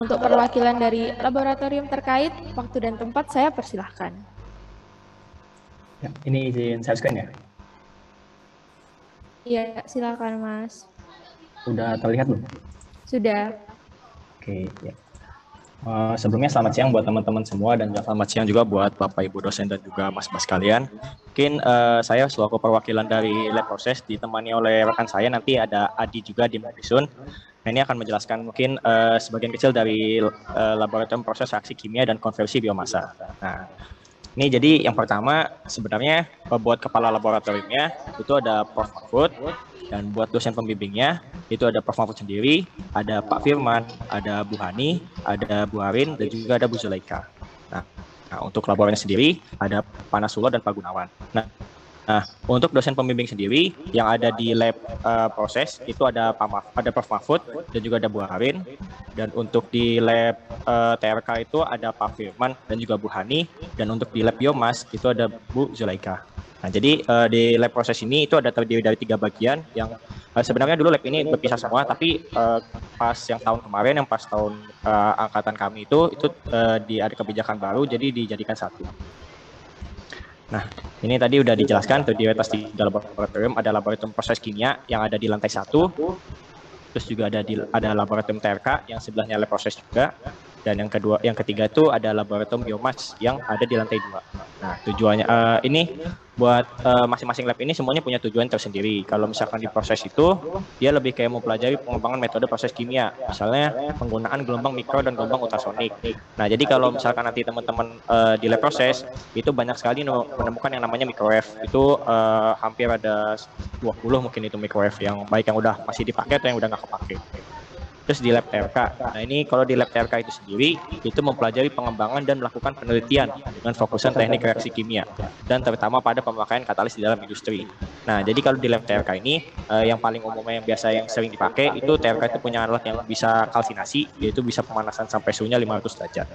Untuk perwakilan dari laboratorium terkait, waktu dan tempat saya persilahkan. Ya, ini izin share screen ya? Iya, silakan Mas. Udah terlihat belum? Sudah. Oke, ya. Sebelumnya selamat siang buat teman-teman semua dan selamat siang juga buat Bapak Ibu dosen dan juga mas-mas kalian. Mungkin saya selaku perwakilan dari lab proses ditemani oleh rekan saya, nanti ada Adi juga di Madisun. Nah, ini akan menjelaskan mungkin sebagian kecil dari laboratorium proses reaksi kimia dan konversi biomasa. Nah, ini jadi yang pertama sebenarnya buat kepala laboratoriumnya itu ada Prof. Mahfud, dan buat dosen pembimbingnya itu ada Prof. Mahfud sendiri, ada Pak Firman, ada Bu Hani, ada Bu Arin, dan juga ada Bu Zulaika. Nah, untuk laboratoriumnya sendiri ada Pak Nasulo dan Pak Gunawan. Nah, untuk dosen pembimbing sendiri yang ada di lab proses itu ada Prof. Mahfud dan juga ada Bu Arin. Dan untuk di lab TRK itu ada Pak Firman dan juga Bu Hani. Dan untuk di lab biomas itu ada Bu Zulaika. Nah, jadi di lab proses ini itu ada terdiri dari 3 bagian yang sebenarnya dulu lab ini berpisah semua, tapi pas yang tahun kemarin, yang pas tahun angkatan kami itu ada kebijakan baru, jadi dijadikan satu. Nah, ini tadi udah dijelaskan terdiri atas 3 laboratorium, ada laboratorium proses kimia yang ada di lantai 1, terus juga ada laboratorium TRK yang sebelahnya lab proses juga, dan yang ketiga itu ada laboratorium biomas yang ada di lantai 2. Nah, tujuannya ini buat masing-masing lab ini semuanya punya tujuan tersendiri. Kalau misalkan di proses itu dia lebih kayak mempelajari pengembangan metode proses kimia, misalnya penggunaan gelombang mikro dan gelombang ultrasonik. Nah, jadi kalau misalkan nanti teman-teman di lab proses itu banyak sekali menemukan yang namanya microwave. Itu hampir ada 20 mungkin itu microwave, yang baik yang udah masih dipakai atau yang udah nggak kepake. Terus di lab TRK, nah ini kalau di lab TRK itu sendiri, itu mempelajari pengembangan dan melakukan penelitian dengan fokusan teknik reaksi kimia, dan terutama pada pemakaian katalis di dalam industri. Nah, jadi kalau di lab TRK ini, yang paling umumnya yang sering dipakai, itu TRK itu punya alat yang bisa kalsinasi, yaitu bisa pemanasan sampai suhunya 500 derajat.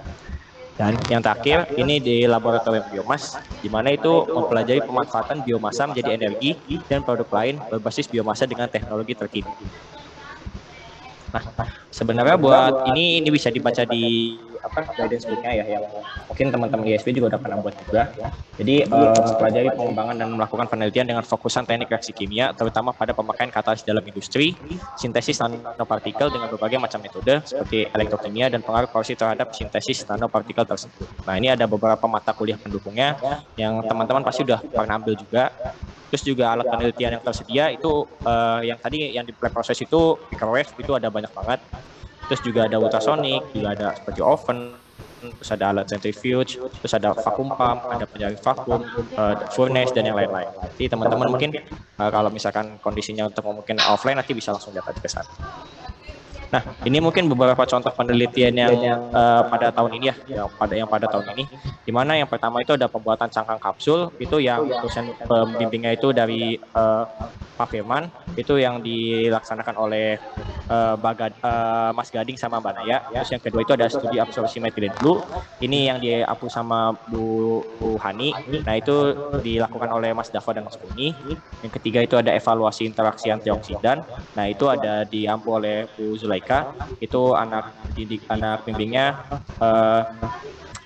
Dan yang terakhir, ini di laboratorium biomas, di mana itu mempelajari pemanfaatan biomasa menjadi energi dan produk lain berbasis biomasa dengan teknologi terkini. Nah, sebenarnya buat ini bisa dibaca di guidance book-nya ya, yang mungkin teman-teman ISP juga udah pernah buat juga. Jadi mempelajari pengembangan dan melakukan penelitian dengan fokusan teknik reaksi kimia, terutama pada pemakaian katalis dalam industri, sintesis nanopartikel dengan berbagai macam metode seperti elektrokimia dan pengaruh korsi terhadap sintesis nanopartikel tersebut. Nah, ini ada beberapa mata kuliah pendukungnya yang teman-teman pasti udah pernah ambil juga. Terus juga alat penelitian yang tersedia itu yang tadi yang di proses itu microwave itu ada banyak banget. Terus juga ada ultrasonic, juga ada seperti oven, terus ada alat centrifuge, terus ada vacuum pump, ada penyaring vakum, furnace dan yang lain-lain. Jadi teman-teman mungkin kalau misalkan kondisinya untuk mungkin offline nanti bisa langsung dapat ke sana. Nah, ini mungkin beberapa contoh penelitian yang pada tahun ini yang pada tahun ini, di mana yang pertama itu ada pembuatan cangkang kapsul, itu yang dosen pembimbingnya itu dari Pak Firman, itu yang dilaksanakan oleh Mas Gading sama Mbak Naya. Terus yang kedua itu ada studi absorpsi methylene blue, ini yang diapu sama Bu Hani. Nah, itu dilakukan oleh Mas Dava dan Mas Kuni. Yang ketiga itu ada evaluasi interaksi antioksidan. Nah, itu ada diampu oleh Bu Zulaika. Itu anak bimbingnya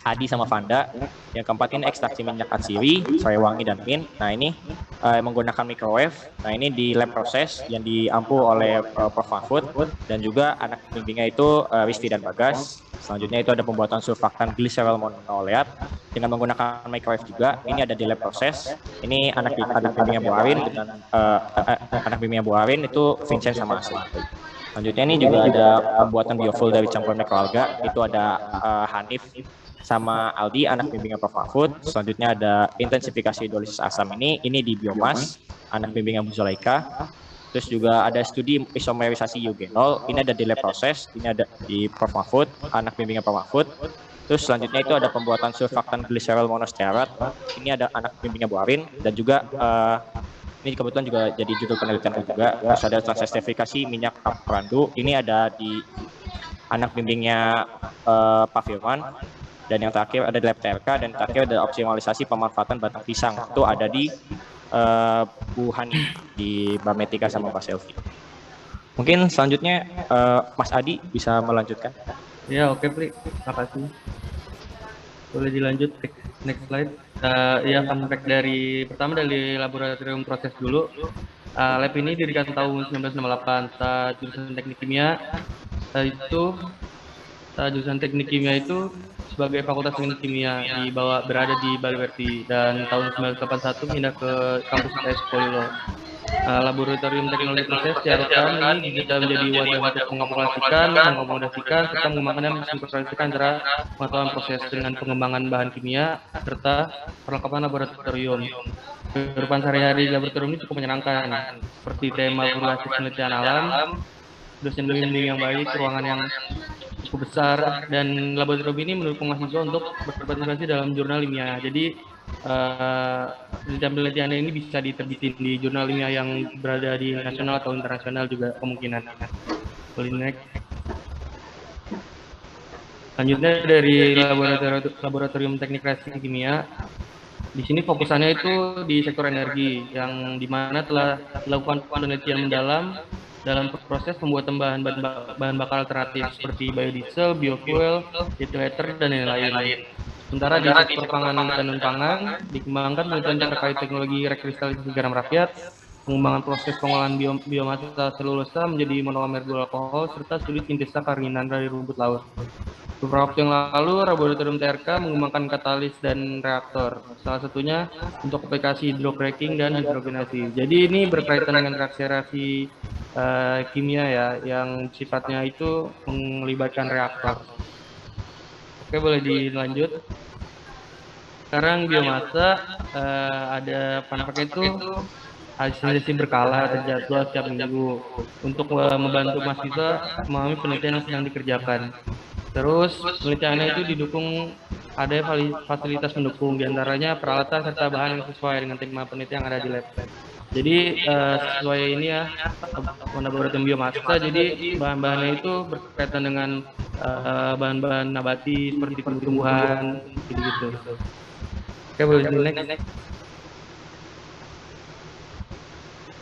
Adi sama Vanda. Yang keempat ini ekstraksi minyak atsiri, Sarewangi dan Min. Nah, ini menggunakan microwave. Nah, ini di lab proses yang diampu oleh Prof. Mahfud, dan juga anak bimbingnya itu Rizky dan Bagas. Selanjutnya itu ada pembuatan surfaktan glycerol monoleat dengan menggunakan microwave juga. Ini ada di lab proses. Ini anak bimbingnya Bu Arin dengan anak bimbingnya Bu Arin itu Vincent sama Asli. Selanjutnya ini juga ada pembuatan biofuel dari campuran mikroalga. Itu ada Hanif sama Aldi, anak bimbingnya Prof. Mahfud. Selanjutnya ada intensifikasi hidrolisis asam, ini di biomas, anak bimbingnya Bu Zulaika. Terus juga ada studi isomerisasi eugenol, ini ada di lab proses, ini ada di Prof. Mahfud, anak bimbingnya Prof. Mahfud. Terus selanjutnya itu ada pembuatan surfaktan glycerol monostearat, ini ada anak bimbingnya Bu Arin, dan juga ini kebetulan juga jadi judul penelitian juga. Terus ada transestifikasi minyak randu, ini ada di anak bimbingnya Pak Firman. Dan yang terakhir ada di lab TRK, dan terakhir ada optimalisasi pemanfaatan batang pisang, itu ada di Bu Hani, di Mbak Metika sama Mbak Selvi. Mungkin selanjutnya Mas Adi bisa melanjutkan. Ya, oke, Pri. Makasih. Boleh dilanjut, next slide. Ya, fun fact dari laboratorium proses dulu. Lab ini didirikan tahun 1968 saat jurusan teknik kimia. Itu jurusan teknik kimia itu sebagai fakultas teknik kimia berada di Baliwerti, dan tahun 1981 pindah ke kampus ITS Polilo. Laboratorium Teknologi Proses diharapkan ini bisa menjadi wadah untuk mengaplikasikan, mengakomodasikan, serta mengembangkan dan mensinkronisikan antara pengetahuan proses dengan pengembangan bahan kimia serta perlengkapan laboratorium. Kehidupan sehari-hari di laboratorium ini cukup menyenangkan, seperti tema berbasis penelitian alam, dosen bimbing yang baik, ruangan yang cukup besar, dan laboratorium ini mendukung mahasiswa untuk berpartisipasi dalam jurnal ilmiah. Jadi penelitian-penelitian ini bisa diterbitin di jurnal ilmiah yang berada di nasional atau internasional juga kemungkinan. Boleh next. Selanjutnya dari laboratorium teknik reaksi kimia. Di sini fokusannya itu di sektor energi, yang dimana telah dilakukan penelitian mendalam dalam proses pembuatan bahan bakar alternatif seperti biodiesel, biofuel, etilator, dan lain-lain. Sementara di sektor pangan dan non-pangan, dikembangkan penelitian terkait teknologi rekristalisasi garam rakyat, pengembangan proses pengolahan biomasa selulosa menjadi monomer gula alkohol, serta studi sintesa karninan dari rumput laut. Beberapa waktu yang lalu, laboratorium TRK mengembangkan katalis dan reaktor, salah satunya untuk aplikasi hidrocracking dan hidrogenasi. Jadi ini berkaitan dengan reaksi-reaksi kimia ya, yang sifatnya itu melibatkan reaktor. Oke, boleh dilanjut. Sekarang biomasa, ada panpaknya itu hasil berkala terjadwal setiap minggu untuk membantu mahasiswa memahami penelitian yang sedang dikerjakan. Terus penelitiannya itu didukung, ada fasilitas pendukung, diantaranya peralatan serta bahan yang sesuai dengan tema penelitian yang ada di lab. Jadi sesuai ini ya, laboratorium biomasa, jadi bahan-bahannya itu berkaitan dengan bahan-bahan nabati seperti tumbuhan, gitu-gitu. Oke, boleh next.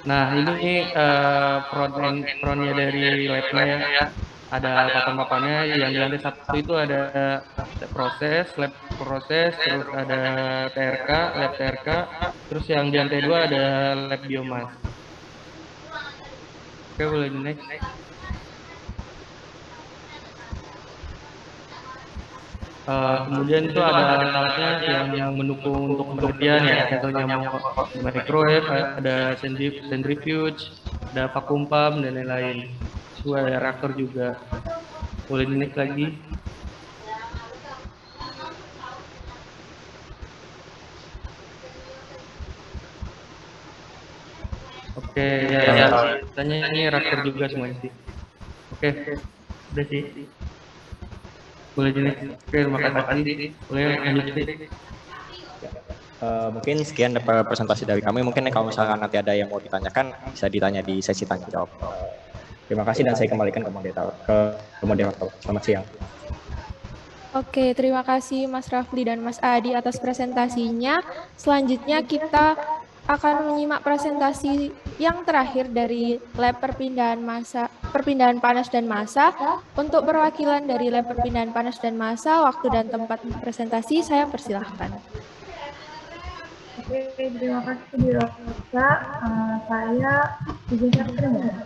Nah, ini frontnya dari labnya ya. Ada papan-papannya, yang di lantai 1 itu ada lab proses, terus ada lab TRK, terus yang di lantai 2 ada lab biomas. Oke, boleh next. Kemudian itu ada alat-alatnya yang mendukung untuk penelitian ya, contohnya microwave, ada centrifuge, ada vacuum pump, dan lain-lain. Ada reaktor juga. Boleh next lagi. Oke, ya. Tanya ini reaktor juga semuanya sih. Oke, udah sih. Boleh next. Oke, terima kasih. Boleh lanjut sih. Mungkin sekian presentasi dari kami. Mungkin kalau misalkan nanti ada yang mau ditanyakan, bisa ditanya di sesi tanya jawab. Terima kasih, dan saya kembalikan ke moderator. Selamat siang. Oke, terima kasih Mas Rafli dan Mas Adi atas presentasinya. Selanjutnya kita akan menyimak presentasi yang terakhir dari lab perpindahan panas dan massa. Untuk perwakilan dari lab perpindahan panas dan massa, waktu dan tempat presentasi saya persilahkan. Oke, terima kasih Bu Rosa. Saya izin share ya.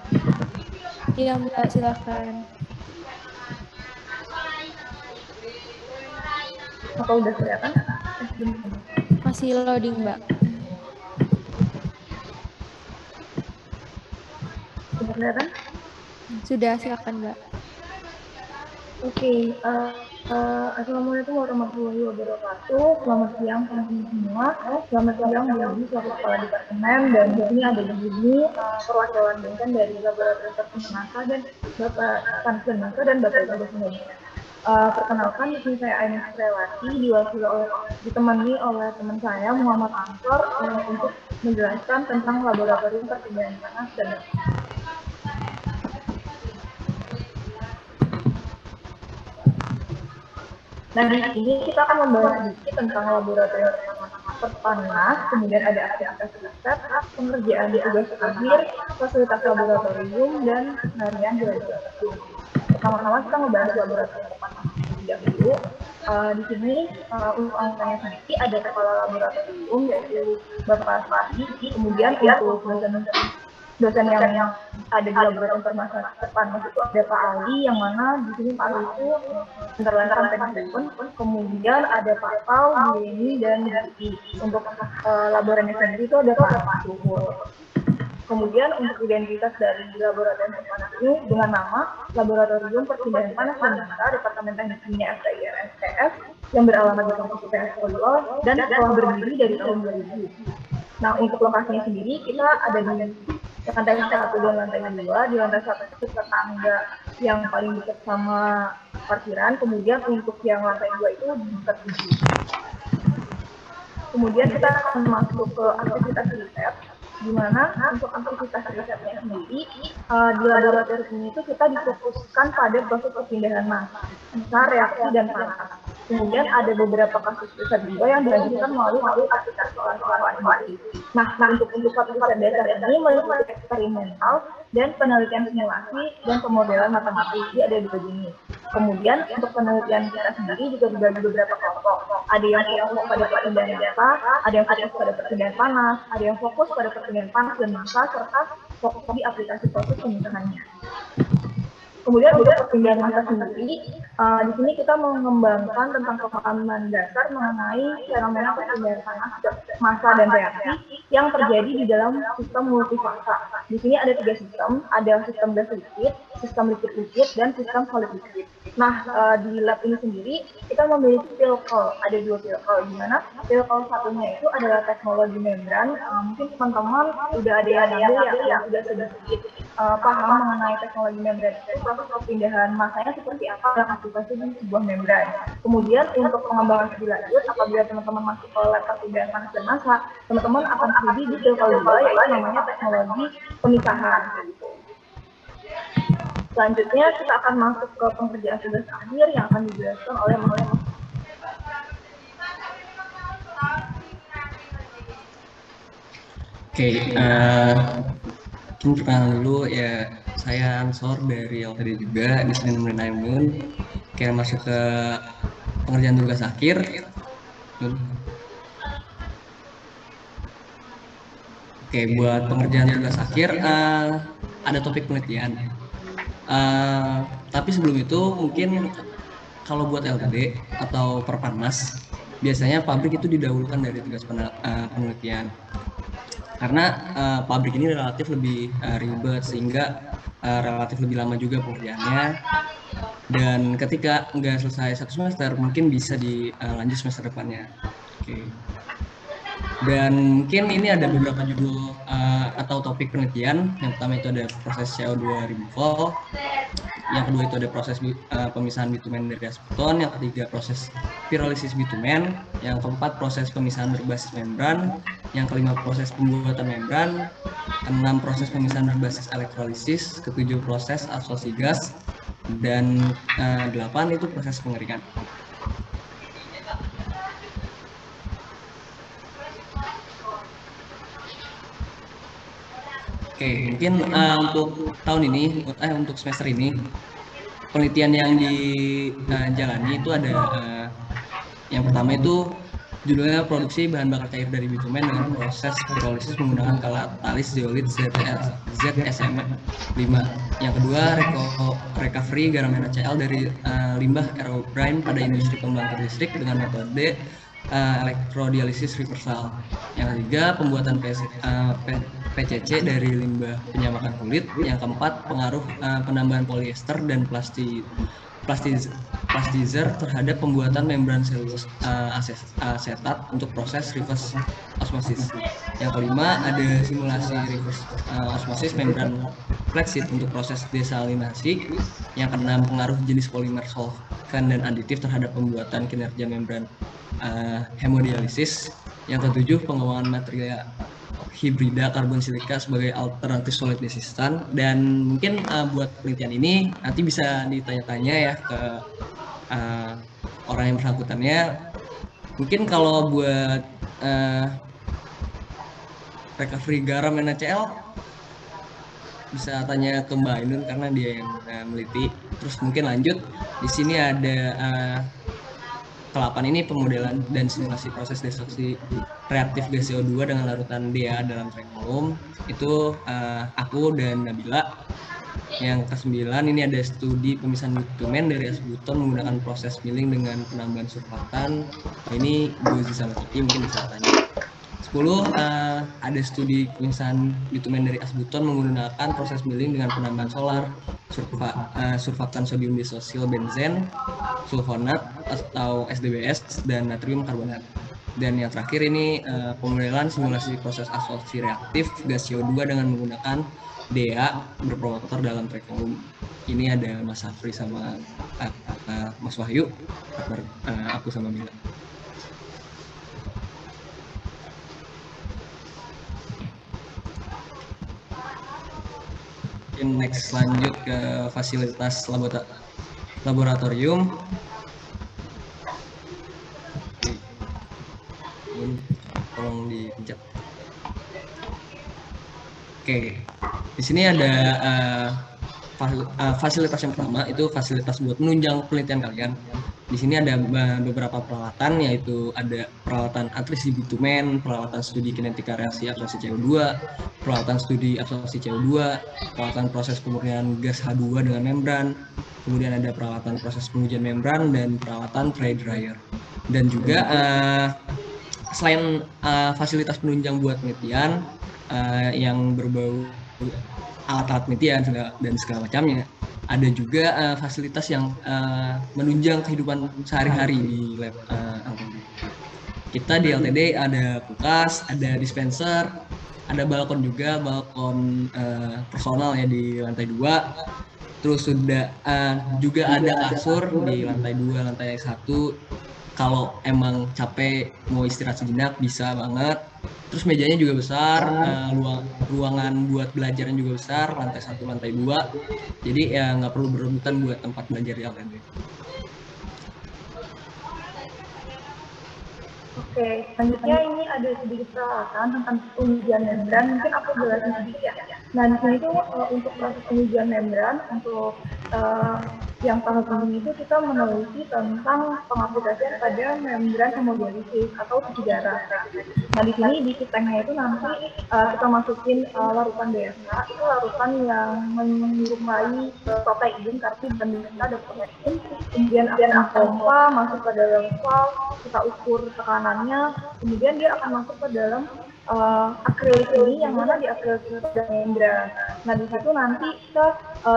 Iya Mbak, silahkan. Apa udah kelihatan? Masih loading Mbak. Sudah kelihatan? Sudah, silakan Mbak. Oke, Assalamualaikum warahmatullahi wabarakatuh. Selamat siang teman-teman semua. Selamat siang Bu Yudi, selaku Kepala Departemen, dan di sini ada di sini perwakilan dosen dari Laboratorium Perpindahan Massa dan Bapak Panas dan Massa dan Bapak Ibu dosen. Perkenalkan, di sini saya Aini Suprewati, ditemani oleh teman saya Muhammad Ansor untuk menjelaskan tentang Laboratorium Perpindahan Panas dan Massa. Nah, di sini kita akan membahas sedikit tentang laboratorium panas, kemudian ada aktivitas riset, pengerjaan tugas akhir, fasilitas laboratorium, dan harian di laboratorium. Pertama-tama kita membahas laboratorium panas dulu. Di sini untuk anggotanya sendiri ada kepala laboratorium yaitu Bapak Fahmi, kemudian untuk dosen yang ada di laboratorium Perpanas itu ada Pak Ali, yang mana di sini Pak Ali itu menerangkan teknik, kemudian ada Pak Pau, Bu Yeni, dan Diki. Untuk laboratorium sendiri itu ada Pak Suhur. Kemudian untuk identitas dari laboratorium Perpanas ini dengan nama Laboratorium Perpindahan Panas dan Massa Departemen Teknik Kimia STIR STF yang beralamat di kampus UPS Solo dan telah berdiri dari tahun 2000. Nah, untuk lokasinya sendiri kita ada di lantai 1 dan lantai 2. Di lantai 1 itu tetangga yang paling dekat sama parkiran, kemudian untuk yang lantai 2 itu di dekat 7. Kemudian kita akan masuk ke aktivitas riset, di mana untuk aktivitas risetnya sendiri di laboratorium ini itu kita difokuskan pada proses perpindahan massa, reaksi, dan panas. Kemudian ada beberapa kasus riset juga yang dilanjutkan melalui aplikasi soal-soal. Nah, untuk kasus riset dasar ini meliputi eksperimental dan penelitian simulasi dan pemodelan matematik. Jadi ada 2 jenis. Kemudian untuk penelitian kita sendiri juga dibagi beberapa kelompok. Ada yang fokus pada perpindahan massa, ada yang fokus pada perpindahan panas, ada yang fokus pada perpindahan panas dan massa, serta fokus di aplikasi proses pemisahannya. Kemudian untuk perpindahan massa sendiri, di sini kita mengembangkan tentang pemahaman dasar mengenai fenomena perpindahan panas, massa, dan reaksi yang terjadi di dalam sistem multifasa. Di sini ada 3 sistem, ada sistem gas liquid, sistem liquid-liquid, dan sistem solid liquid. Nah, di lab ini sendiri kita memiliki pilkol, ada 2 pilkol, di mana pilkol satunya itu adalah teknologi membran. Mungkin teman-teman udah ada yang ambil yang sudah sedikit paham mengenai teknologi membran itu, proses perpindahan massanya seperti apa dalam aplikasi di sebuah membran. Kemudian untuk pengembangan lebih lanjut, apabila teman-teman masuk ke lab perpindahan panas dan massa, teman-teman akan studi di pilkol 2, yaitu namanya teknologi pemisahan. Selanjutnya kita akan masuk ke pengerjaan tugas akhir yang akan dijelaskan oleh Mas. Oke, perkenalan dulu ya, saya Ansor dari LTD juga di sini nemenin Aimun. Oke, masuk ke pengerjaan tugas akhir. Oke, buat pengerjaan tugas akhir ada topik penelitian. Tapi sebelum itu mungkin kalau buat LTD atau Perpanas biasanya pabrik itu didahulukan dari tugas penelitian karena pabrik ini relatif lebih ribet sehingga relatif lebih lama juga pengerjaannya, dan ketika nggak selesai 1 semester mungkin bisa dilanjut semester depannya. Oke. Dan mungkin ini ada beberapa judul atau topik penelitian. Yang pertama itu ada proses CO2 removal, yang kedua itu ada proses pemisahan bitumen dari aseton, yang ketiga proses pirolisis bitumen, yang keempat proses pemisahan berbasis membran, yang kelima proses pembuatan membran, keenam proses pemisahan berbasis elektrolisis, ketujuh proses absorpsi gas, dan 8 itu proses pengeringan. Oke, mungkin untuk tahun ini, untuk semester ini, penelitian yang dijalani itu ada yang pertama itu judulnya produksi bahan bakar cair dari bitumen dengan proses pirolisis menggunakan katalis zeolit ZSM5. Yang kedua, recovery garam NaCl dari limbah aerobrine pada industri pembangkit listrik dengan metode elektrodialisis reversal. Yang ketiga, pembuatan PCC dari limbah penyamakan kulit. Yang keempat, pengaruh penambahan polyester dan plastizer terhadap pembuatan membran selulose asetat untuk proses reverse osmosis. Yang kelima, ada simulasi reverse osmosis membran flexit untuk proses desalinasi. Yang keenam, pengaruh jenis polimer solvent dan aditif terhadap pembuatan kinerja membran hemodialisis. Yang ketujuh, pengembangan material hibrida karbon silika sebagai alternatif solid resistan. Dan mungkin buat penelitian ini nanti bisa ditanya-tanya ya ke orang yang bersangkutannya. Mungkin kalau buat recovery garam NaCl bisa tanya ke Mbak Ainun karena dia yang meliti. Terus mungkin lanjut, di sini ada ke-8 ini pemodelan dan simulasi proses destruksi reaktif gas CO2 dengan larutan DA dalam trekolum. Itu aku dan Nabila. Yang ke-9 ini ada studi pemisahan bitumen dari es buton menggunakan proses milling dengan penambahan surfaktan. Ini Gozi sama Kiki mungkin bisa tanya. 10 ada studi pemisahan bitumen dari es buton menggunakan proses milling dengan penambahan solar, surfaktan sodium disosil benzen, sulfonat atau SDBS dan natrium karbonat. Dan yang terakhir ini pemodelan simulasi proses absorpsi reaktif gas CO2 dengan menggunakan DA berpromotor dalam trekolum. Ini ada Mas Safri sama Mas Wahyu, aku sama Mila. Next lanjut ke fasilitas laboratorium. Tolong dipencet. Oke, di sini ada fasilitas yang pertama itu fasilitas buat menunjang penelitian kalian. Di sini ada beberapa peralatan, yaitu ada peralatan atrisi bitumen, peralatan studi kinetika reaksi absorpsi CO2, peralatan studi absorpsi CO2, peralatan proses pemurnian gas H2 dengan membran, kemudian ada peralatan proses pengujian membran dan peralatan tray dryer. Dan juga selain fasilitas penunjang buat penelitian yang berbau alat-alat penelitian dan segala macamnya, ada juga fasilitas yang menunjang kehidupan sehari-hari di lab LTD. Kita di LTD ada kulkas, ada dispenser, ada balkon juga, balkon personal ya di lantai 2. Terus sudah juga ada kasur di lantai 2, lantai 1. Kalau emang capek mau istirahat sejenak bisa banget. Terus mejanya juga besar, ruangan buat belajarnya juga besar, lantai 1, lantai 2. Jadi ya nggak perlu berebutan buat tempat belajar di LTD. Oke, selanjutnya ini ada sedikit peralatan tentang pengujian membran. Mungkin aku jelasin sedikit ya. Nah, di sini tuh untuk proses pengujian membran, untuk yang tahap ini itu kita meneliti tentang pengaplikasian pada membran hemodialisis atau cuci darah. Nah, di sini di kitengnya itu nanti kita masukin larutan DSA, itu larutan yang menyerupai protein, karena di kita ada protein, kemudian akan pompa masuk ke dalam valve, kita ukur tekanannya, kemudian dia akan masuk ke dalam akrilik ini, yang mana di akrilik itu ada membran. Nah, di situ nanti kita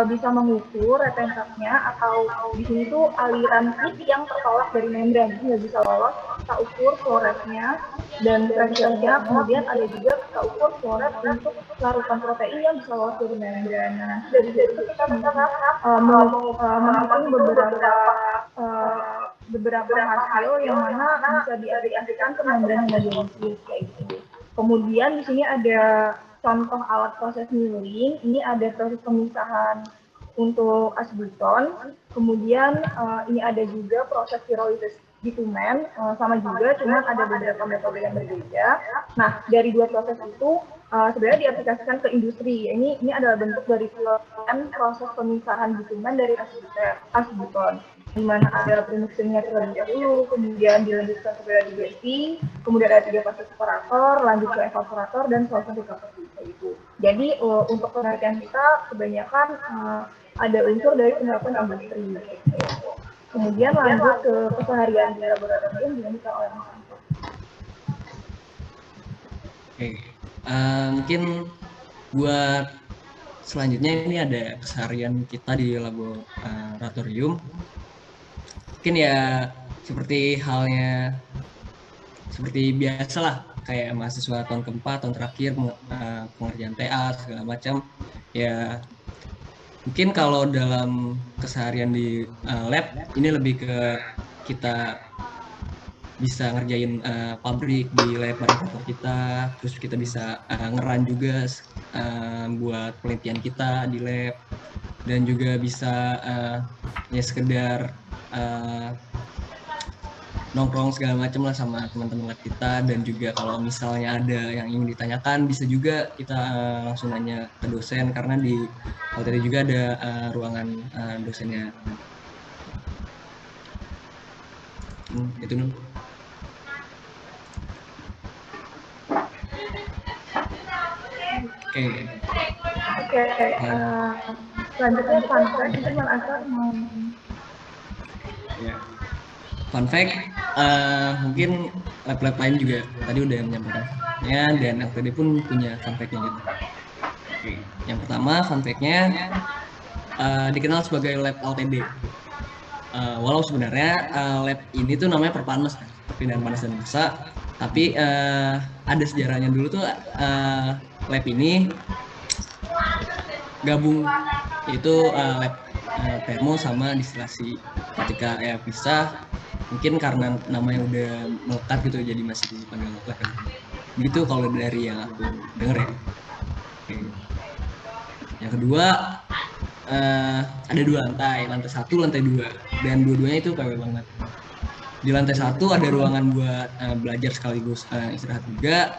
bisa mengukur retensatnya, atau di sini tuh aliran heat yang tertolak dari membran, ini nggak bisa lolos. Kita ukur flow rate-nya dan pressure-nya, kemudian ada juga kita ukur flow rate untuk larutan protein yang bisa lolos dari membran. Nah, dari situ kita bisa menghitung beberapa hasil yang mana bisa diaplikasikan ke membran hemodialisis kayak gitu. Kemudian di sini ada contoh alat proses milling. Ini ada proses pemisahan untuk asbuton. Kemudian ini ada juga proses pirolisis bitumen, sama juga, cuma ada beberapa metode yang berbeda. Nah, dari dua proses itu sebenarnya diaplikasikan ke industri. Ini adalah bentuk dari pilotan proses pemisahan bitumen dari asbuton, di mana ada premixingnya terlebih dahulu, kemudian dilanjutkan ke dehydrasi, kemudian ada 3 fase separator, lanjut ke evaporator, dan selesai seperti itu. Jadi untuk penelitian kita kebanyakan ada unsur dari penerapan industri. Kemudian lanjut ke keseharian di laboratorium dilanjutkan oleh Mas Anto. Oke, mungkin buat selanjutnya ini ada keseharian kita di laboratorium. Mungkin ya seperti halnya seperti biasa lah, kayak mahasiswa tahun keempat, tahun terakhir, pengerjaan TA segala macam. Ya mungkin kalau dalam keseharian di lab ini lebih ke kita bisa ngerjain pabrik di lab manufaktur kita, terus kita bisa ngeran juga buat penelitian kita di lab, dan juga bisa ya sekedar nongkrong segala macam lah sama teman-teman lab kita. Dan juga kalau misalnya ada yang ingin ditanyakan bisa juga kita langsung nanya ke dosen, karena di LTD juga ada ruangan dosennya. Itu Nun. Oke. Oke, selanjutnya fun fact itu Mas Asar mau. Ya. Fun fact, mungkin lab-lab lain juga tadi udah menyampaikan ya, dan LTD pun punya fun fact-nya gitu. Oke. Yang pertama fun fact-nya dikenal sebagai lab LTD. Walau sebenarnya lab ini tuh namanya Perpanmas kan, perpindahan panas dan busa, tapi ada sejarahnya. Dulu tuh lab ini gabung, yaitu lab termo sama distilasi. Ketika ya pisah, mungkin karena namanya udah melekat gitu, jadi masih dipanggil lab. Gitu kalau dari yang aku denger ya. Oke. Yang kedua, ada 2 lantai 1, lantai 2, dan dua-duanya itu PW banget. Di lantai 1 ada ruangan buat belajar sekaligus istirahat juga,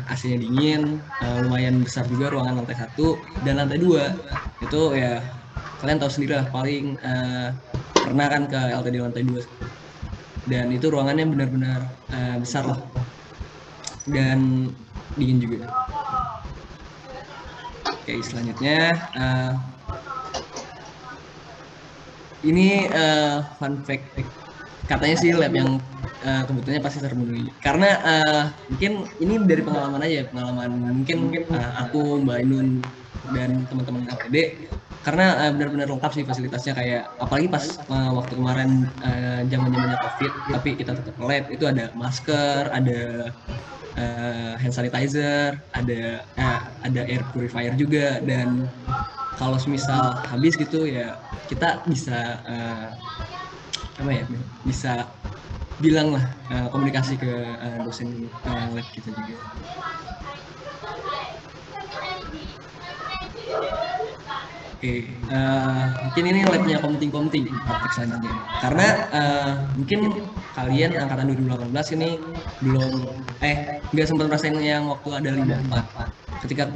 AC-nya dingin, lumayan besar juga ruangan lantai 1. Dan lantai 2 itu ya kalian tahu sendiri lah, paling pernah kan ke LTD lantai 2, dan itu ruangannya benar-benar besar lah dan dingin juga. Oke, selanjutnya ini fun fact, katanya sih lab yang kebutuhannya pasti terpenuhi, karena mungkin ini dari pengalaman aja, mungkin aku, Mbak Ainun, dan teman-teman LTD, karena benar-benar lengkap sih fasilitasnya, kayak apalagi pas waktu kemarin zaman-zamannya COVID, tapi kita tetap ke lab, itu ada masker, ada hand sanitizer, ada air purifier juga, dan kalau misal habis gitu ya kita bisa bisa bilang lah, komunikasi ke dosen lab kita juga. Oke, mungkin ini labnya komting topik selanjutnya, karena mungkin kalian angkatan 2018 ini nggak sempat merasain yang waktu ada limbah 4. Ketika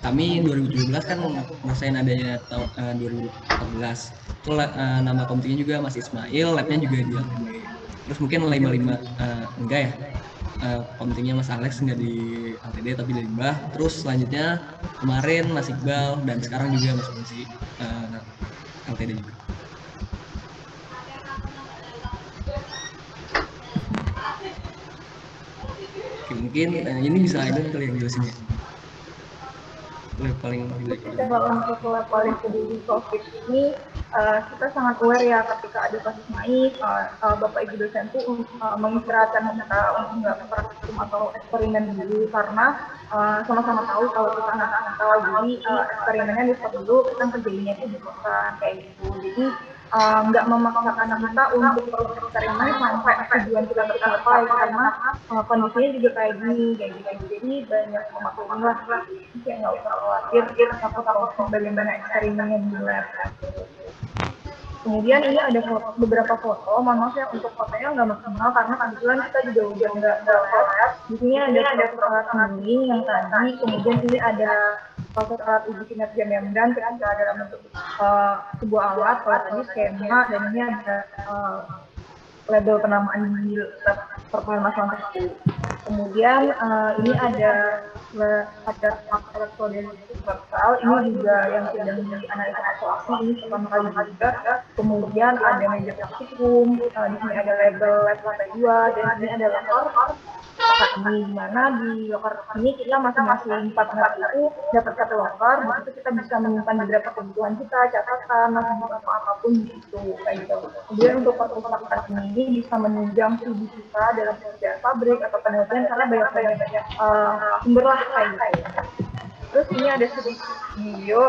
kami 2017 kan merasain adanya 2014. Itu nama komtingnya juga Mas Ismail, labnya juga di LTD. Terus mungkin 55 enggak ya, komtingnya Mas Alex nggak di LTD tapi di limbah. Terus selanjutnya kemarin Mas Iqbal, dan sekarang juga Mas Bunsi LTD juga. Oke, mungkin ini bisa ada kali yang jelasin ya. Paling Kalau untuk lab paling peduli COVID ini, kita sangat aware ya ketika ada kasus naik, Bapak Ibu dosen tuh mengistirahatkan kita untuk nggak praktikum atau eksperimen dulu, karena sama-sama tahu kalau kita nggak tahu, jadi eksperimennya di stop dulu, kita kerjainnya itu di kosan kayak gitu. Jadi nggak memaksakan kita untuk terus eksperimen sampai tujuan kita tercapai, karena kondisinya juga kayak gini, jadi banyak pemakluman lah, kayak nggak usah khawatir takut bagaimana eksperimennya di lab. Kemudian ini ada beberapa foto, mohon maaf ya untuk fotonya nggak maksimal karena kebetulan kita juga udah nggak lab. Di sini ada alat handling yang tadi, kemudian ini ada proses alat uji kinerja membran ketika dalam bentuk sebuah alat, kalau tadi skema, dan ini ada label penamaan di performa lantai 1. Kemudian ini ada elektrodetik versal, ini juga yang sedang dianalisa asuasi, ini pertama kali juga. Kemudian ada meja praktikum, di sini ada label lab lantai 2, dan ini ada locker ini, dimana di locker ini kita masing-masing partner itu dapat satu locker, di situ kita bisa menyimpan beberapa kebutuhan kita, catatan, atau apapun gitu, kayak gitu. Kemudian untuk perpustakaan ini bisa menunjang studi kita dalam pekerjaan pabrik atau penelitian, karena banyak sumber lah kayak gitu. Terus ini ada sedikit video,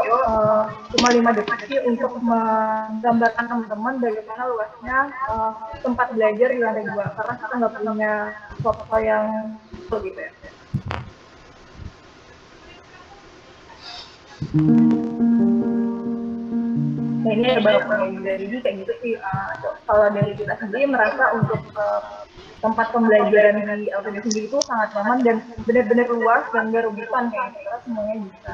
cuma 5 detik sih untuk menggambarkan teman-teman bagaimana luasnya tempat belajar di lantai 2, karena kita nggak punya foto yang gitu ya. Nah ini ada beberapa yang dari kayak gitu sih. Kalau dari kita sendiri merasa untuk tempat pembelajaran di LTD sendiri itu sangat nyaman dan benar-benar luas dan nggak rugikan kayak gitu, semuanya bisa.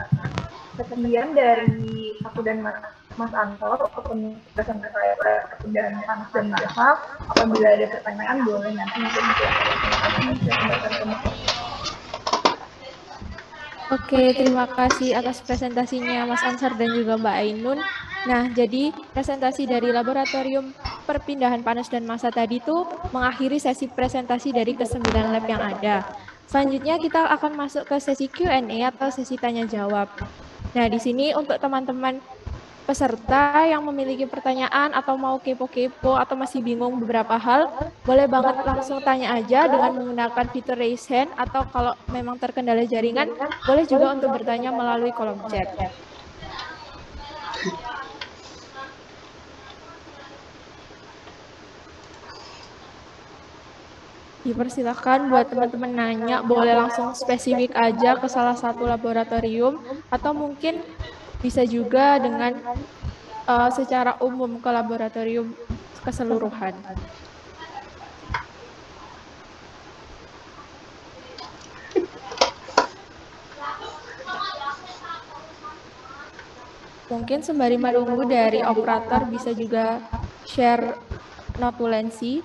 Sekian dari aku dan Mas Mas Anwar untuk penjelasan terkait perpindahan panas dan massa. Apabila ada pertanyaan boleh nanti mungkin Oke, terima kasih atas presentasinya Mas Ansar dan juga Mbak Ainun. Nah, jadi presentasi dari Laboratorium Perpindahan Panas dan Massa tadi itu mengakhiri sesi presentasi dari ke-9 lab yang ada. Selanjutnya kita akan masuk ke sesi Q&A atau sesi tanya jawab. Nah, di sini untuk teman-teman peserta yang memiliki pertanyaan atau mau kepo-kepo atau masih bingung beberapa hal, boleh banget langsung tanya aja dengan menggunakan fitur raise hand atau kalau memang terkendala jaringan, boleh juga untuk bertanya melalui kolom chat. Dipersilahkan buat teman-teman nanya, boleh langsung spesifik aja ke salah satu laboratorium atau mungkin bisa juga dengan secara umum ke laboratorium keseluruhan. Mungkin sembari menunggu dari operator bisa juga share notulensi.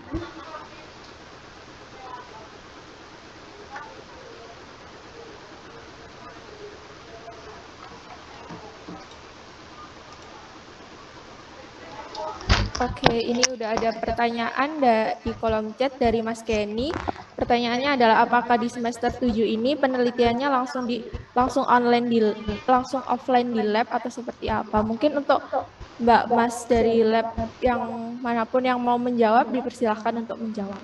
Oke, ini udah ada pertanyaan di kolom chat dari Mas Kenny. Pertanyaannya adalah apakah di semester 7 ini penelitiannya langsung offline di lab atau seperti apa? Mungkin untuk Mbak Mas dari lab yang manapun yang mau menjawab dipersilahkan untuk menjawab.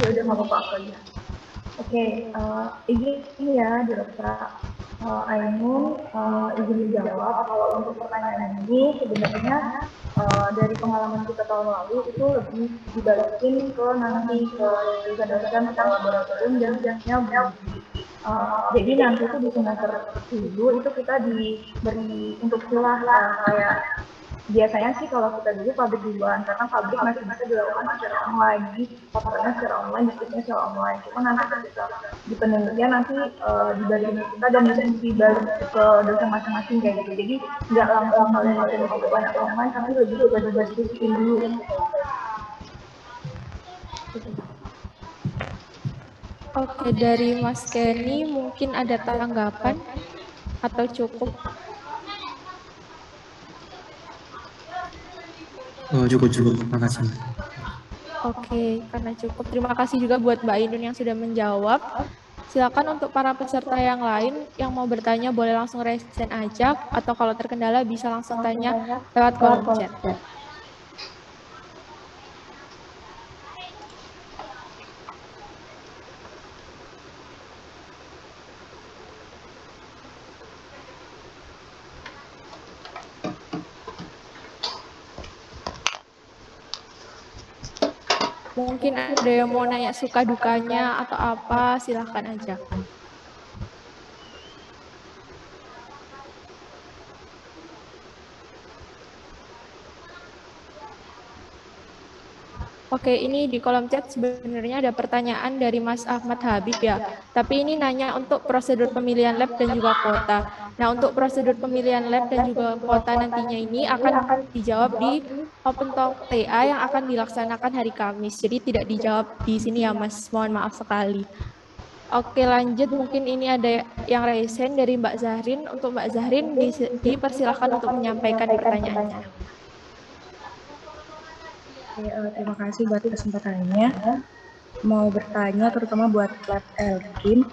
Ya udah nggak apa-apa aku aja. Oke, izin ya Direktur Ainun, izin dijawab. Kalau untuk pertanyaan ini sebenarnya dari pengalaman kita tahun lalu itu lebih dibalikin ke nanti ke dosen-dosen tentang laboratorium dan jamnya jadi nanti itu di semester 7 itu kita diberi untuk silah kayak biasanya sih kalau kita dulu pabrik duluan karena pabrik masih bisa dilakukan secara online, paparannya secara online, diskusinya secara online. Cuma nanti ketika di penelitian nanti dibagi kita dan dibagi ke dosen masing-masing kayak gitu. Jadi nggak langsung kalian lakukan paparan online, tapi lebih juga dibagi dulu. Oke, dari Mas Kenny mungkin ada tanggapan atau cukup? Oh, cukup. Makasih. Oke, karena cukup. Terima kasih juga buat Mbak Ainun yang sudah menjawab. Silakan untuk para peserta yang lain yang mau bertanya boleh langsung raise hand aja atau kalau terkendala bisa langsung tanya lewat kolom chat. Mungkin ada yang mau nanya suka dukanya atau apa, silahkan aja. Oke, ini di kolom chat sebenarnya ada pertanyaan dari Mas Ahmad Habib ya. Tapi ini nanya untuk prosedur pemilihan lab dan juga kuota. Nah, untuk prosedur pemilihan lab dan juga kuota nantinya ini akan dijawab di Open Talk TA yang akan dilaksanakan hari Kamis. Jadi tidak dijawab di sini ya Mas, mohon maaf sekali. Oke, lanjut mungkin ini ada yang raise hand dari Mbak Zahrin. Untuk Mbak Zahrin dipersilakan untuk menyampaikan pertanyaannya. Oke, terima kasih buat kesempatannya. Mau bertanya terutama buat lab Elkim.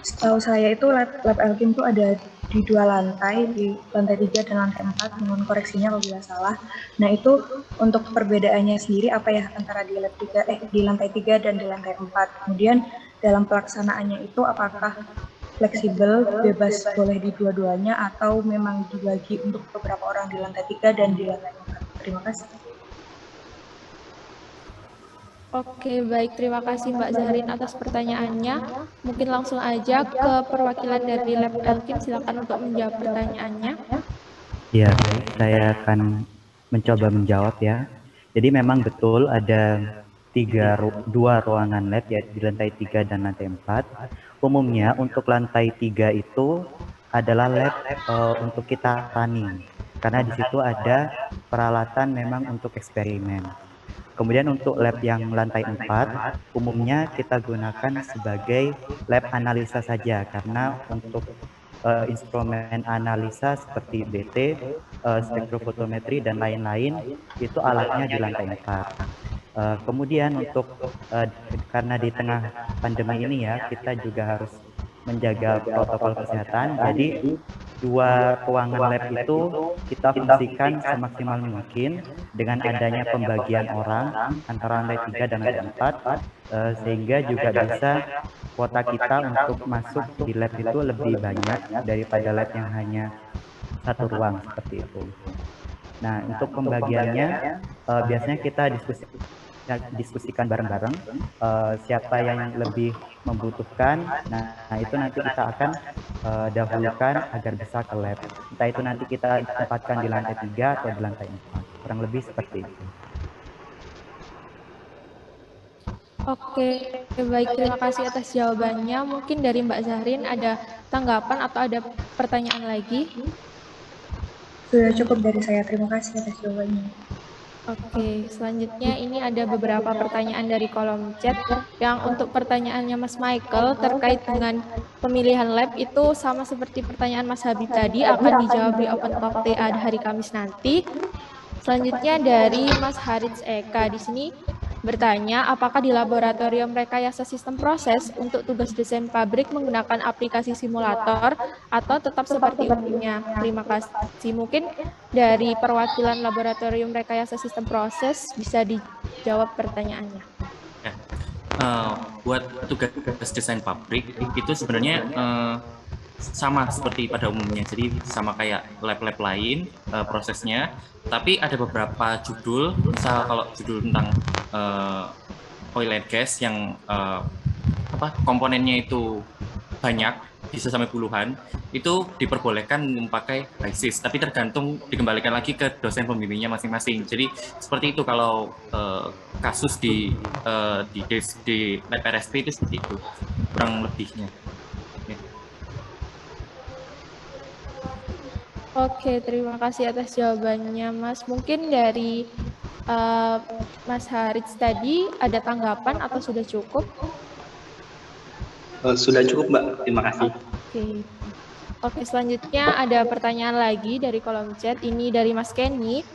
Setahu saya itu lab Elkim itu ada di 2 lantai, di lantai 3 dan lantai 4, mohon koreksinya apabila salah. Nah itu untuk perbedaannya sendiri apa ya antara di lab 3, di lantai 3 dan di lantai 4. Kemudian dalam pelaksanaannya itu apakah fleksibel, bebas boleh di dua-duanya atau memang dibagi untuk beberapa orang di lantai 3 dan di lantai 4. Terima kasih. Oke, baik. Terima kasih Mbak Zahrin atas pertanyaannya. Mungkin langsung aja ke perwakilan dari Lab Elkim. Silakan untuk menjawab pertanyaannya. Ya, baik. Saya akan mencoba menjawab ya. Jadi memang betul ada dua ruangan lab ya di lantai 3 dan lantai 4. Umumnya untuk lantai 3 itu adalah lab untuk kita running. Karena di situ ada peralatan memang untuk eksperimen. Kemudian untuk lab yang lantai 4, umumnya kita gunakan sebagai lab analisa saja karena untuk instrumen analisa seperti BT, spektrofotometri dan lain-lain itu alatnya di lantai 4. Kemudian untuk karena di tengah pandemi ini ya kita juga harus menjaga protokol kesehatan. Jadi dua ruangan lab itu kita fungsikan semaksimal mungkin dengan adanya pembagian orang antara lantai 3 dan lantai 4 sehingga juga bisa kuota kita untuk masuk di lab itu lebih banyak daripada lab yang hanya satu ruang seperti itu. Nah, untuk pembagiannya biasanya kita diskusikan bareng-bareng siapa yang lebih membutuhkan. Nah, itu nanti kita akan dahulukan agar bisa ke lab. Entah itu nanti kita tempatkan di lantai 3 atau di lantai 4. Kurang lebih seperti itu. Oke, baik. Terima kasih atas jawabannya. Mungkin dari Mbak Zahrin ada tanggapan atau ada pertanyaan lagi? Sudah cukup dari saya. Terima kasih atas jawabannya. Oke, selanjutnya ini ada beberapa pertanyaan dari kolom chat. Yang untuk pertanyaannya Mas Michael terkait dengan pemilihan lab itu sama seperti pertanyaan Mas Habib tadi, akan dijawab di Open Talk TA hari Kamis nanti. Selanjutnya dari Mas Harits Eka di sini bertanya, apakah di laboratorium rekayasa sistem proses untuk tugas desain pabrik menggunakan aplikasi simulator atau tetap seperti umumnya? Terima kasih. Mungkin dari perwakilan laboratorium rekayasa sistem proses bisa dijawab pertanyaannya. Ya. Buat tugas desain pabrik itu sebenarnya sama seperti pada umumnya, jadi sama kayak lab-lab lain prosesnya, tapi ada beberapa judul, misal kalau judul tentang oil and gas yang komponennya itu banyak, bisa sampai puluhan, itu diperbolehkan memakai HISIS, tapi tergantung dikembalikan lagi ke dosen pembimbingnya masing-masing. Jadi seperti itu kalau kasus di lab RSP itu seperti itu kurang lebihnya. Oke, terima kasih atas jawabannya, Mas. Mungkin dari Mas Harits tadi ada tanggapan atau sudah cukup? Sudah cukup, Mbak. Terima kasih. Oke, selanjutnya ada pertanyaan lagi dari kolom chat. Ini dari Mas Kenny.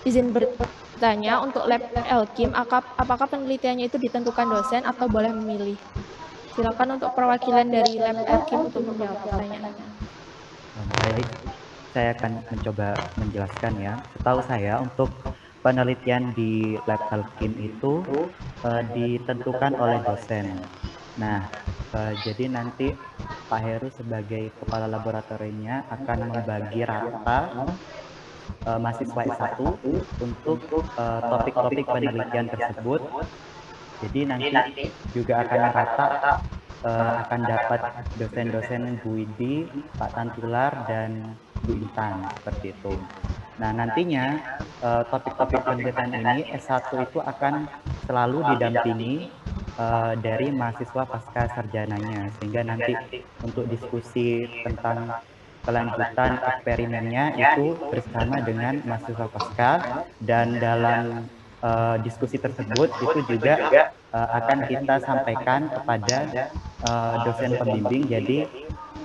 Izin bertanya, untuk lab Elkim, apakah penelitiannya itu ditentukan dosen atau boleh memilih? Silakan untuk perwakilan dari lab Elkim untuk menjawab pertanyaannya. Baik. Saya akan mencoba menjelaskan ya. Setahu saya untuk penelitian di lab Elkim itu ditentukan oleh dosen. Nah, jadi nanti Pak Heru sebagai kepala laboratoriumnya akan membagi rata mahasiswa S1 untuk topik-topik penelitian tersebut. Jadi nanti juga akan rata akan dapat dosen-dosen Bu Widi, Pak Tantular, dan Bu Intan, seperti itu. Nah, nantinya topik-topik penelitian ini S1 itu akan selalu didampingi dari mahasiswa pasca sarjananya, sehingga nanti untuk diskusi tentang kelanjutan eksperimennya itu bersama dengan mahasiswa pasca, dan dalam diskusi tersebut itu juga akan kita sampaikan kepada dosen pembimbing. Jadi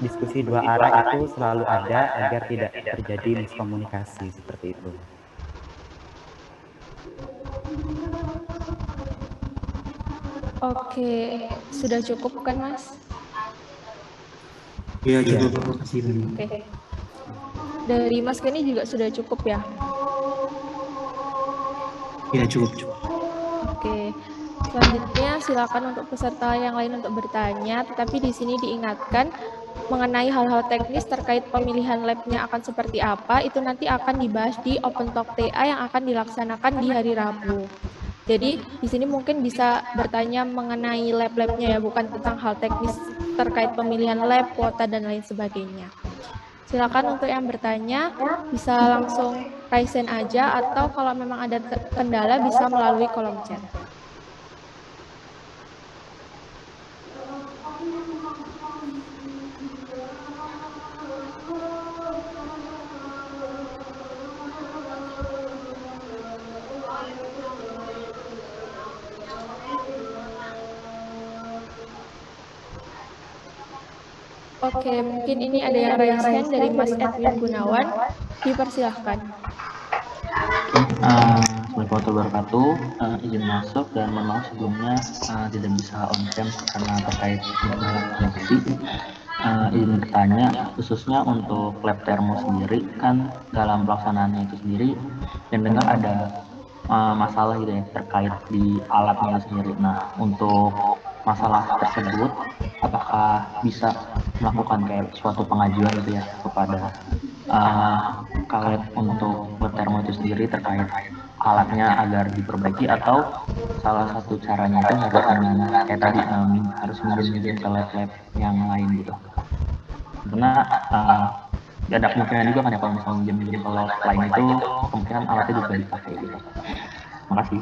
diskusi dua arah itu selalu ada agar tidak terjadi miskomunikasi seperti itu. Oke, sudah cukup kan, Mas? Iya, cukup. Terima kasih. Oke. Dari Mas Kenny juga sudah cukup ya? Iya, cukup. Oke. Selanjutnya silakan untuk peserta yang lain untuk bertanya, tetapi di sini diingatkan mengenai hal-hal teknis terkait pemilihan labnya akan seperti apa, itu nanti akan dibahas di Open Talk TA yang akan dilaksanakan di hari Rabu. Jadi di sini mungkin bisa bertanya mengenai lab-labnya ya, bukan tentang hal teknis terkait pemilihan lab, kuota, dan lain sebagainya. Silakan untuk yang bertanya bisa langsung raise hand aja, atau kalau memang ada kendala bisa melalui kolom chat. Oke, mungkin ini ada yang raise hand dari Mas Edwin Gunawan. Dipersilahkan. Assalamualaikum warahmatullahi wabarakatuh. Izin masuk dan mohon maaf sebelumnya tidak bisa on cam karena terkait kendala koneksi. Izin bertanya, khususnya untuk lab termo sendiri, kan dalam pelaksanaannya itu sendiri yang dengar ada masalah gitu ya terkait di alatnya sendiri. Nah, untuk masalah tersebut, apakah bisa melakukan kayak suatu pengajuan gitu ya kepada Kaleb untuk termo itu sendiri terkait alatnya agar diperbaiki, atau salah satu caranya itu harus dengan kayak tadi harus minjem ke lab-lab yang lain gitu, karena ada kemungkinan juga kan ya kalau misalnya minjem ke lab lain itu kemungkinan alatnya juga dipakai gitu. Terima kasih.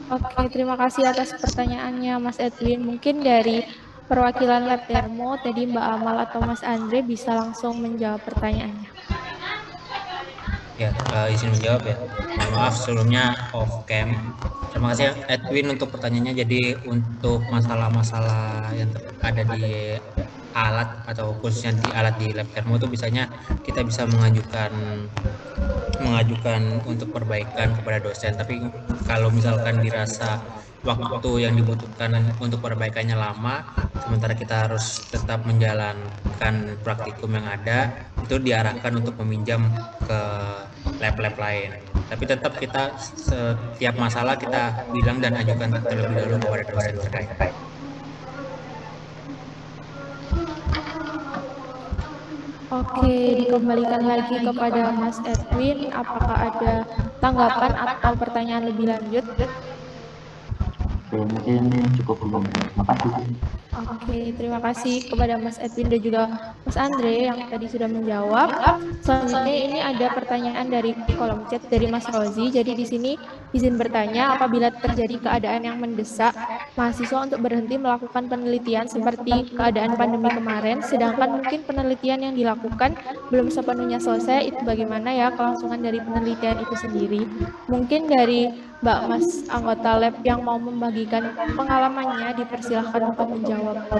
Oke, terima kasih atas pertanyaannya Mas Edwin. Mungkin dari perwakilan lab termo tadi Mbak Amal atau Mas Andre bisa langsung menjawab pertanyaannya. Ya, izin menjawab ya. Mohon maaf sebelumnya off cam. Terima kasih Edwin untuk pertanyaannya. Jadi untuk masalah-masalah yang ada di alat atau khususnya di alat di lab termo itu biasanya kita bisa mengajukan untuk perbaikan kepada dosen. Tapi kalau misalkan dirasa waktu yang dibutuhkan untuk perbaikannya lama, sementara kita harus tetap menjalankan praktikum yang ada, itu diarahkan untuk meminjam ke lab-lab lain. Tapi tetap kita setiap masalah kita bilang dan ajukan terlebih dahulu kepada dosen terkait. Oke, dikembalikan lagi kepada Mas Edwin. Apakah ada tanggapan atau pertanyaan lebih lanjut? Oke, mungkin cukup dulu. Terima kasih. Oke, terima kasih kepada Mas Edwin dan juga Mas Andre yang tadi sudah menjawab. Selanjutnya ini ada pertanyaan dari kolom chat dari Mas Rozi. Jadi di sini izin bertanya, apabila terjadi keadaan yang mendesak mahasiswa untuk berhenti melakukan penelitian seperti keadaan pandemi kemarin, sedangkan mungkin penelitian yang dilakukan belum sepenuhnya selesai, itu bagaimana ya kelangsungan dari penelitian itu sendiri? Mungkin dari Mbak Mas anggota lab yang mau membagikan pengalamannya dipersilahkan untuk menjawab.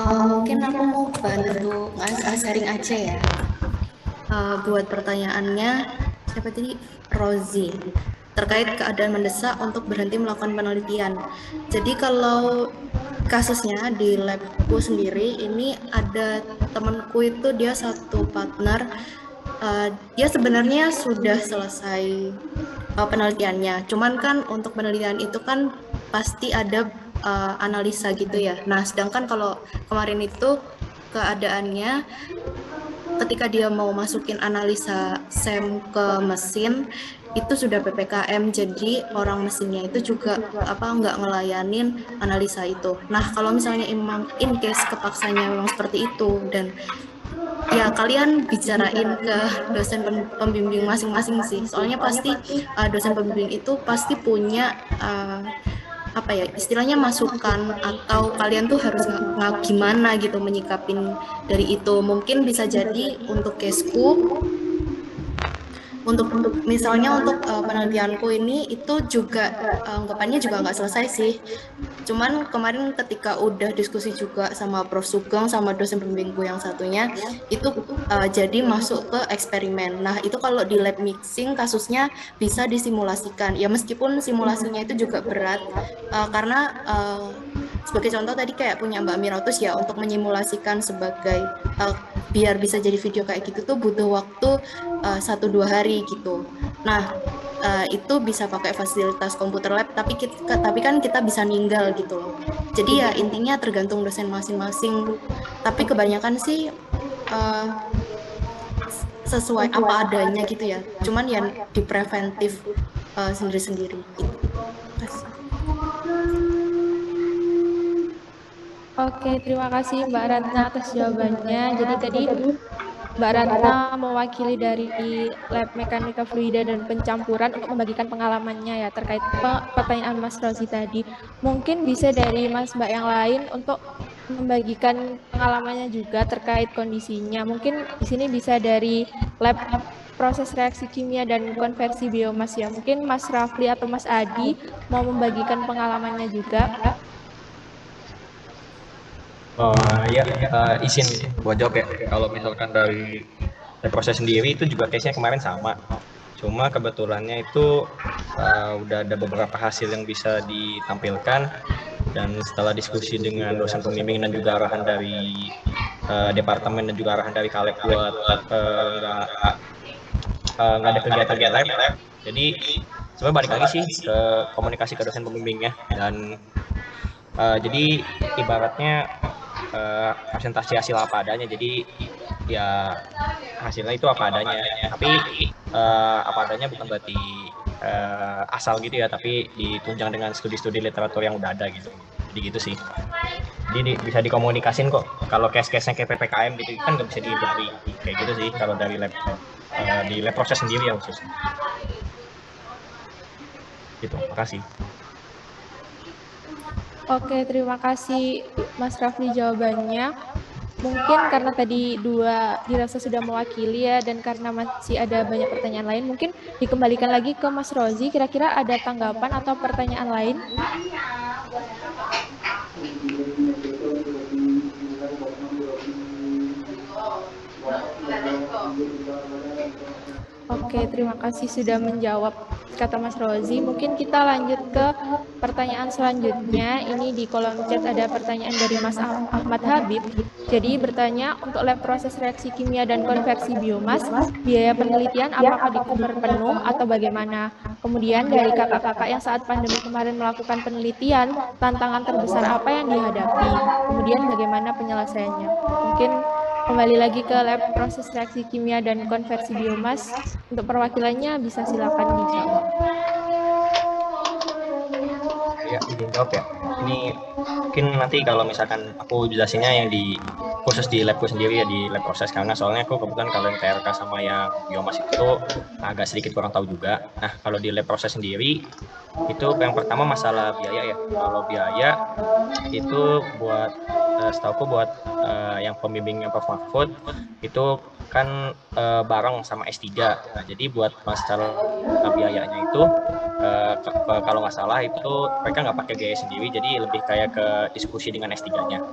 Mungkin aku mau bantu sharing aja ya. Buat pertanyaannya, siapa tadi? Rozi. Terkait keadaan mendesak untuk berhenti melakukan penelitian. Jadi kalau kasusnya di labku sendiri, ini ada temanku itu dia satu partner, dia sebenarnya sudah selesai penelitiannya. Cuman kan untuk penelitian itu kan pasti ada analisa gitu ya. Nah, sedangkan kalau kemarin itu keadaannya ketika dia mau masukin analisa SEM ke mesin itu sudah PPKM, jadi orang mesinnya itu juga nggak ngelayanin analisa itu. Nah, kalau misalnya emang in case kepaksanya memang seperti itu, dan ya kalian bicarain ke dosen pembimbing masing-masing sih, soalnya pasti dosen pembimbing itu pasti punya istilahnya masukan, atau kalian tuh harus gimana gitu menyikapin dari itu. Mungkin bisa jadi untuk caseku, untuk misalnya untuk penelitianku ini itu juga anggapannya juga nggak selesai sih. Cuman kemarin ketika udah diskusi juga sama Prof. Sugeng sama dosen pembimbingku yang satunya, itu jadi masuk ke eksperimen. Nah, itu kalau di lab mixing kasusnya bisa disimulasikan. Ya meskipun simulasinya itu juga berat, karena sebagai contoh tadi kayak punya Mbak Miratus ya, untuk menyimulasikan sebagai biar bisa jadi video kayak gitu tuh butuh waktu 1-2 hari gitu. Nah, itu bisa pakai fasilitas komputer lab, tapi kan kita bisa ninggal gitu loh. Jadi ya intinya tergantung dosen masing-masing. Tapi kebanyakan sih sesuai apa adanya gitu ya. Cuman yang di preventif sendiri-sendiri. Gitu. Oke, terima kasih Mbak Ratna atas jawabannya. Jadi tadi Mbak Ratna mewakili dari Lab Mekanika Fluida dan Pencampuran untuk membagikan pengalamannya ya terkait pertanyaan Mas Rozi tadi. Mungkin bisa dari Mas-Mbak yang lain untuk membagikan pengalamannya juga terkait kondisinya. Mungkin di sini bisa dari Lab Proses Reaksi Kimia dan Konversi Biomas ya. Mungkin Mas Rafli atau Mas Adi mau membagikan pengalamannya juga. Izin buat jawab ya. Kalau misalkan dari proses sendiri itu juga case-nya kemarin sama. Cuma kebetulannya itu udah ada beberapa hasil yang bisa ditampilkan, dan setelah diskusi dengan dosen pembimbing dan juga arahan dari departemen dan juga arahan dari Kaleb buat nggak ada kegiatan lab. Jadi sebenarnya balik lagi sih ke komunikasi ke dosen pembimbingnya, dan jadi ibaratnya presentasi hasil apa adanya. Jadi ya hasilnya itu apa adanya, tapi apa adanya bukan berarti asal gitu ya, tapi ditunjang dengan studi-studi literatur yang udah ada gitu. Jadi gitu sih. Jadi bisa dikomunikasin kok. Kalau case-case-nya kayak PPKM gitu kan nggak bisa dihindari kayak gitu sih kalau dari lab di lab proses sendiri ya khususnya. Gitu. Makasih. Oke, terima kasih Mas Rafli jawabannya. Mungkin karena tadi dua dirasa sudah mewakili ya, dan karena masih ada banyak pertanyaan lain, mungkin dikembalikan lagi ke Mas Rozi. Kira-kira ada tanggapan atau pertanyaan lain? Oke, terima kasih sudah menjawab kata Mas Rozi. Mungkin kita lanjut ke pertanyaan selanjutnya. Ini di kolom chat ada pertanyaan dari Mas Ahmad Habib. Jadi bertanya, untuk lab proses reaksi kimia dan konversi biomas, biaya penelitian apakah di-cover penuh atau bagaimana? Kemudian dari kakak-kakak yang saat pandemi kemarin melakukan penelitian, tantangan terbesar apa yang dihadapi? Kemudian bagaimana penyelesaiannya? Mungkin kembali lagi ke lab proses reaksi kimia dan konversi biomas. Untuk perwakilannya bisa silakan dijawab. Ya, izin jawab ya. Ini mungkin nanti kalau misalkan aku jelasinnya yang di khusus di labku sendiri ya, di lab proses, karena soalnya aku kebetulan kalau yang TRK sama yang biomas itu agak sedikit kurang tahu juga. Nah, kalau di lab proses sendiri itu yang pertama masalah biaya ya. Kalau biaya itu buat setauku buat yang pembimbingnya Prof Mahfud itu kan bareng sama S3. Nah, jadi buat masalah biayanya itu kalau nggak salah itu mereka nggak pakai biaya sendiri, jadi lebih kayak ke diskusi dengan S3-nya.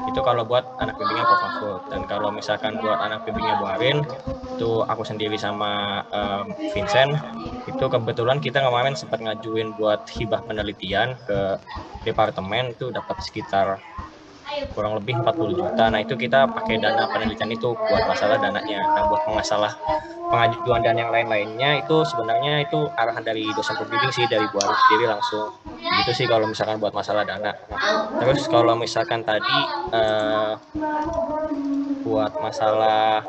Itu kalau buat anak bimbingnya Prof Mahfud. Dan kalau misalkan buat anak bimbingnya Bu Arin, itu aku sendiri sama Vincent, itu kebetulan kita kemarin sempat ngajuin buat hibah penelitian ke departemen, itu dapat sekitar kurang lebih 40 juta. Nah, itu kita pakai dana penelitian itu buat masalah dananya. Nah, buat masalah pengajuan dan yang lain-lainnya itu sebenarnya itu arahan dari dosen pembimbing sih, dari Bu Arin sendiri langsung. Gitu sih kalau misalkan buat masalah dana. Terus kalau misalkan tadi buat masalah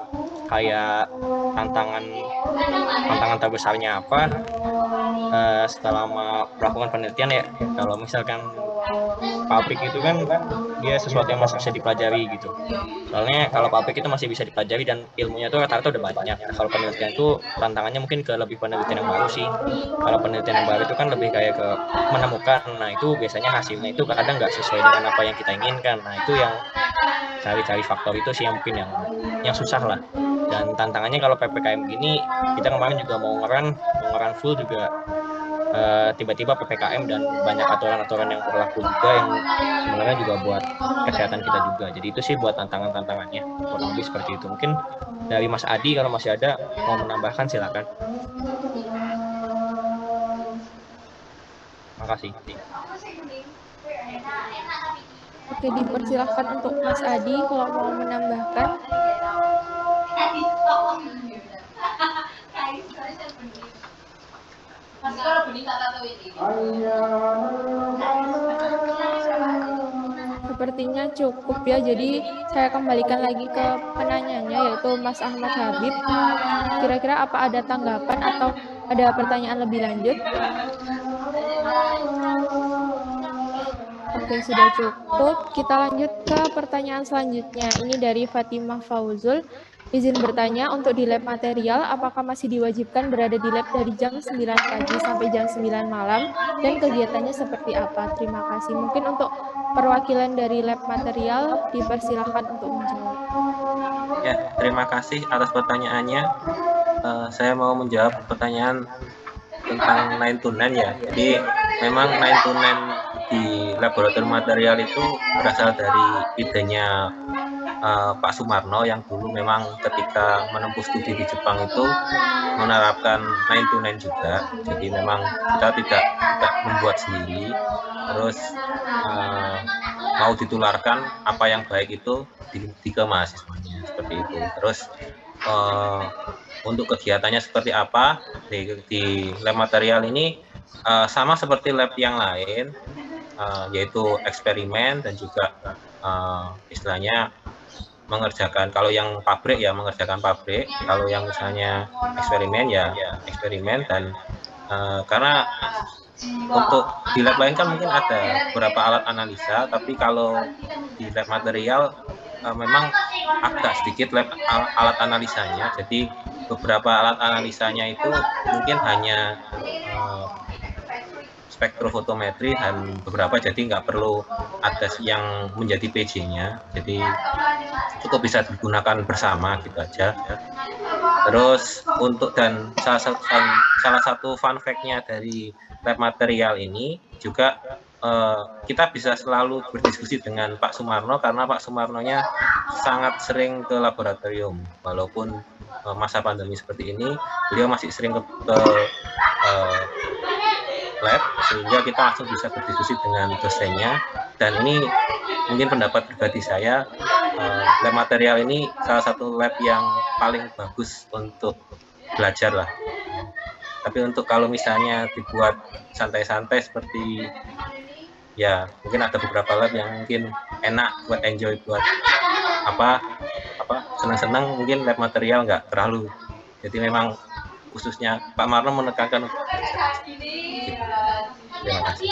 kayak tantangan terbesarnya apa selama melakukan penelitian ya, kalau misalkan pabrik itu kan dia sesuatu yang masih bisa dipelajari gitu. Soalnya kalau pabrik itu masih bisa dipelajari dan ilmunya itu rata-rata udah banyak. Nah, kalau penelitian itu tantangannya mungkin ke lebih penelitian yang baru sih. Kalau penelitian yang baru itu kan lebih kayak ke menemukan. Nah, itu biasanya hasilnya itu kadang nggak sesuai dengan apa yang kita inginkan. Nah, itu yang cari-cari faktor itu sih yang mungkin yang susah lah. Dan tantangannya kalau PPKM gini, kita kemarin juga mau ngeran full juga tiba-tiba PPKM dan banyak aturan-aturan yang berlaku juga yang sebenarnya juga buat kesehatan kita juga. Jadi itu sih buat tantangannya kurang lebih seperti itu. Mungkin dari Mas Adi kalau masih ada mau menambahkan silakan. Makasih. Oke, dipersilahkan untuk Mas Adi kalau mau menambahkan. Sepertinya cukup ya, jadi saya kembalikan lagi ke penanyanya yaitu Mas Ahmad Habib. Kira-kira apa ada tanggapan atau ada pertanyaan lebih lanjut? Oke, sudah cukup. Kita lanjut ke pertanyaan selanjutnya. Ini dari Fatimah Fauzul. Izin bertanya, untuk di lab material, apakah masih diwajibkan berada di lab dari jam 9 pagi sampai jam 9 malam? Dan kegiatannya seperti apa? Terima kasih. Mungkin untuk perwakilan dari lab material, dipersilahkan untuk menjawab. Ya, terima kasih atas pertanyaannya. Saya mau menjawab pertanyaan tentang 9 to 9 ya. Jadi memang 9 to 9 di laboratorium material itu berasal dari idenya Pak Sumarno yang dulu memang ketika menempuh studi di Jepang itu menerapkan 9 to 9 juga. Jadi memang kita tidak membuat sendiri, terus mau ditularkan apa yang baik itu ke mahasiswanya, seperti itu. Terus untuk kegiatannya seperti apa di lab material ini, sama seperti lab yang lain, yaitu eksperimen dan juga istilahnya mengerjakan, kalau yang pabrik ya mengerjakan pabrik, kalau yang misalnya eksperimen ya eksperimen. Dan karena untuk di lab lain kan mungkin ada beberapa alat analisa, tapi kalau di lab material memang agak sedikit alat analisanya. Jadi beberapa alat analisanya itu mungkin hanya spektrofotometri dan beberapa, jadi nggak perlu ada yang menjadi PJ-nya, jadi cukup bisa digunakan bersama gitu aja. Terus untuk salah satu fun fact-nya dari lab material ini juga, kita bisa selalu berdiskusi dengan Pak Sumarno karena Pak Sumarnonya sangat sering ke laboratorium, walaupun masa pandemi seperti ini beliau masih sering ke lab, sehingga kita langsung bisa berdiskusi dengan dosennya. Dan ini mungkin pendapat pribadi saya, lab material ini salah satu lab yang paling bagus untuk belajar lah. Tapi untuk kalau misalnya dibuat santai-santai seperti, ya mungkin ada beberapa lab yang mungkin enak buat enjoy, buat apa senang-senang, mungkin lab material nggak terlalu. Jadi memang khususnya Pak Marno menekankan untuk belajar. Terima kasih.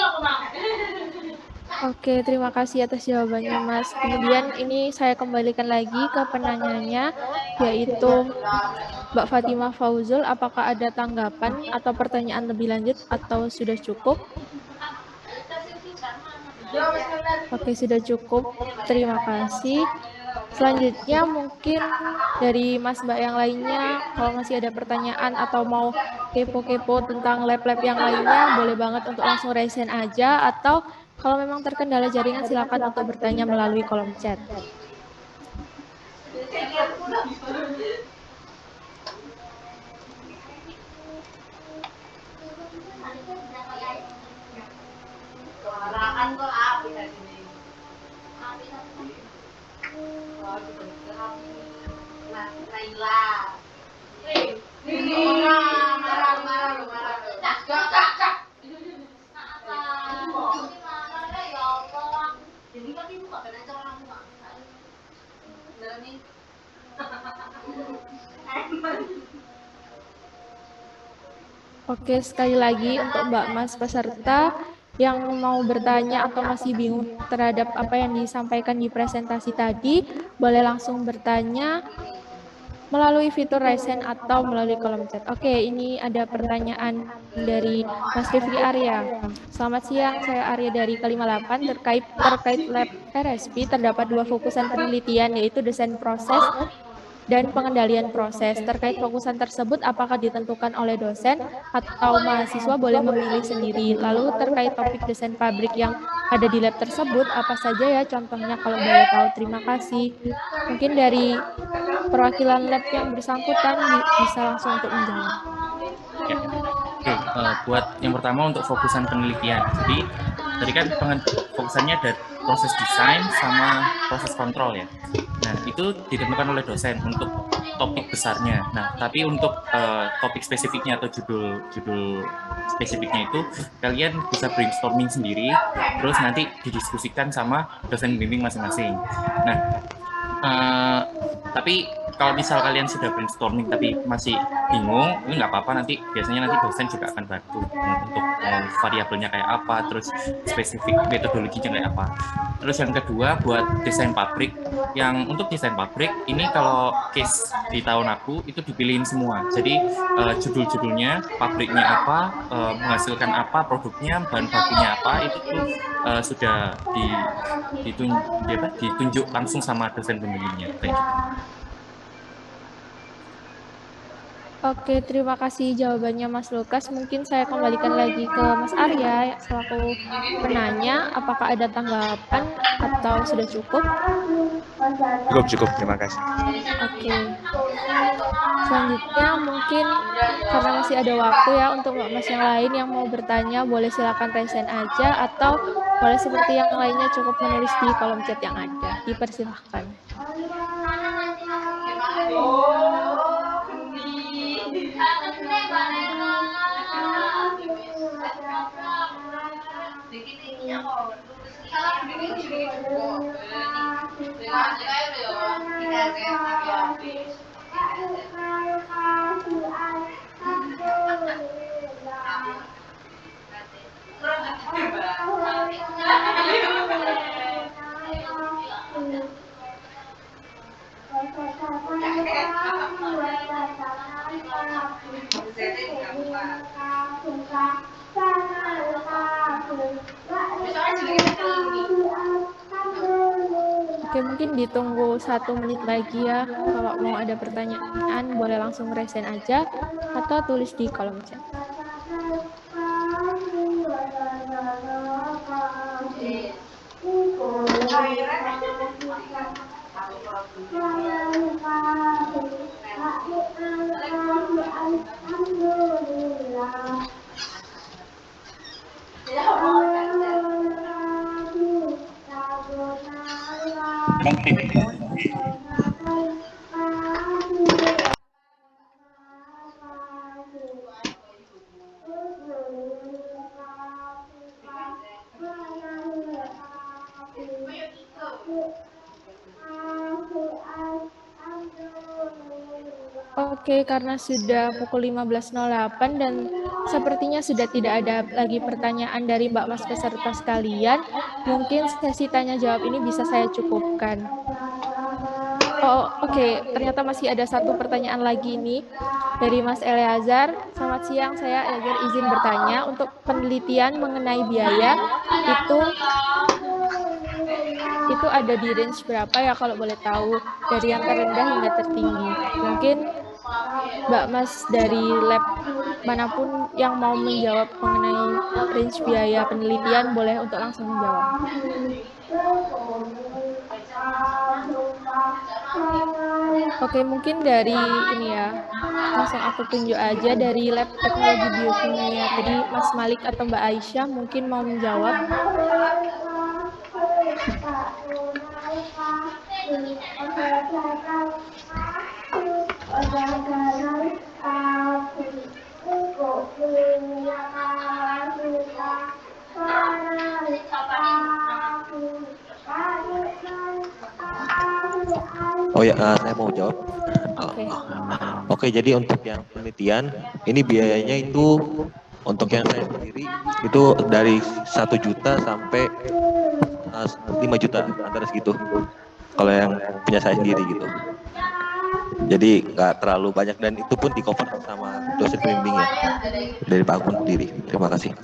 Oke, terima kasih atas jawabannya, Mas. Kemudian ini saya kembalikan lagi ke penanyanya, yaitu Mbak Fatimah Fauzul. Apakah ada tanggapan atau pertanyaan lebih lanjut atau sudah cukup? Oke, sudah cukup. Terima kasih. Selanjutnya mungkin dari Mas Mbak yang lainnya, kalau masih ada pertanyaan atau mau kepo-kepo tentang lab-lab yang lainnya, boleh banget untuk langsung raise hand aja, atau kalau memang terkendala jaringan silakan untuk bertanya melalui kolom chat. Oke, sekali lagi untuk Mbak Mas peserta yang mau bertanya atau masih bingung terhadap apa yang disampaikan di presentasi tadi, boleh langsung bertanya melalui fitur raise hand atau melalui kolom chat. Oke, ini ada pertanyaan dari Mas Rifki Arya. Selamat siang, saya Arya dari K58. Terkait lab RSP terdapat 2 fokusan penelitian, yaitu desain proses dan pengendalian proses. Terkait fokusan tersebut, apakah ditentukan oleh dosen atau mahasiswa boleh memilih sendiri? Lalu terkait topik desain pabrik yang ada di lab tersebut, apa saja ya contohnya kalau boleh tahu? Terima kasih. Mungkin dari perwakilan lab yang bersangkutan bisa langsung untuk menjawab. Ya. Oke, buat yang pertama untuk fokusan penelitian. Jadi tadi kan fokusannya ada proses desain sama proses kontrol ya. Nah, itu ditentukan oleh dosen untuk topik besarnya. Nah, tapi untuk topik spesifiknya atau judul spesifiknya itu kalian bisa brainstorming sendiri, terus nanti didiskusikan sama dosen bimbing masing-masing. Nah, tapi kalau misal kalian sudah brainstorming tapi masih bingung, ini nggak apa-apa, nanti biasanya nanti dosen juga akan bantu untuk variabelnya kayak apa, terus spesifik metodologinya kayak apa. Terus yang kedua buat desain pabrik, yang untuk desain pabrik ini kalau case di tahun aku itu dipilihin semua. Jadi judul-judulnya, pabriknya apa, menghasilkan apa, produknya, bahan bakunya apa, itu tuh sudah ditunjuk langsung sama dosen pembimbingnya. Kayak gitu. Oke, terima kasih jawabannya Mas Lukas. Mungkin saya kembalikan lagi ke Mas Arya selaku penanya. Apakah ada tanggapan atau sudah cukup? Cukup. Terima kasih. Oke. Selanjutnya mungkin karena masih ada waktu ya untuk Mas yang lain yang mau bertanya, boleh silakan raise hand aja atau boleh seperti yang lainnya cukup menulis di kolom chat yang ada. Dipersilahkan. Oke, mungkin ditunggu 1 menit lagi ya. Kalau mau ada pertanyaan, boleh langsung raise hand aja atau tulis di kolom chat. Oke, karena sudah pukul 15.08 dan sepertinya sudah tidak ada lagi pertanyaan dari Mbak Mas peserta sekalian, mungkin sesi tanya jawab ini bisa saya cukupkan. Oh, oke, ternyata masih ada 1 pertanyaan lagi nih dari Mas Eleazar. Selamat siang, saya Eleazar izin bertanya, untuk penelitian mengenai biaya itu ada di range berapa ya kalau boleh tahu, dari yang terendah hingga tertinggi? Mungkin Mbak Mas dari lab manapun yang mau menjawab mengenai range biaya penelitian boleh untuk langsung menjawab. Oke, mungkin dari ini ya, langsung aku tunjuk aja dari lab teknologi biokimia. Tadi Mas Malik atau Mbak Aisyah mungkin mau menjawab. Oh ya, saya mau jawab. Oke, jadi untuk yang penelitian, ini biayanya itu untuk yang saya sendiri itu dari 1 juta sampai 5 juta, antara segitu. Kalau yang punya saya sendiri gitu. Jadi nggak terlalu banyak dan itu pun di-cover sama dosen pembimbingnya dari Pak Agun sendiri. Terima kasih.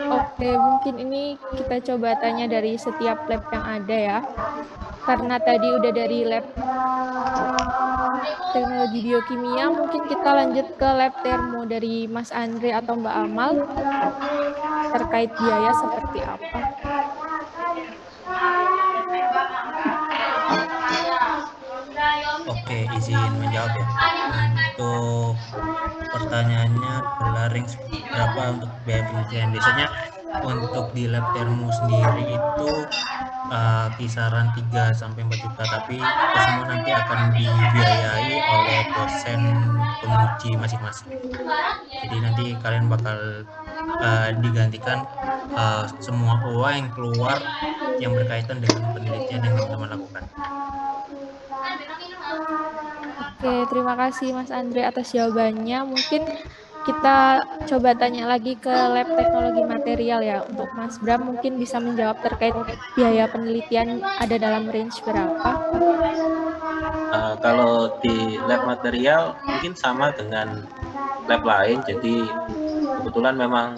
Oke, mungkin ini kita coba tanya dari setiap lab yang ada ya. Karena tadi udah dari lab teknologi biokimia, mungkin kita lanjut ke lab termo dari Mas Andre atau Mbak Amal terkait biaya seperti apa. Oke, izin menjawab ya. Untuk pertanyaannya adalah range berapa untuk biaya penelitian. Biasanya untuk di lab termo sendiri itu kisaran 3 sampai 4 juta, tapi itu semua nanti akan dibiayai oleh dosen penguji masing-masing. Jadi nanti kalian bakal digantikan semua uang yang keluar yang berkaitan dengan penelitian yang teman-teman lakukan. Oke, terima kasih Mas Andre atas jawabannya. Mungkin kita coba tanya lagi ke lab teknologi material ya. Untuk Mas Bram mungkin bisa menjawab terkait biaya penelitian ada dalam range berapa? Kalau di lab material mungkin sama dengan lab lain, jadi kebetulan memang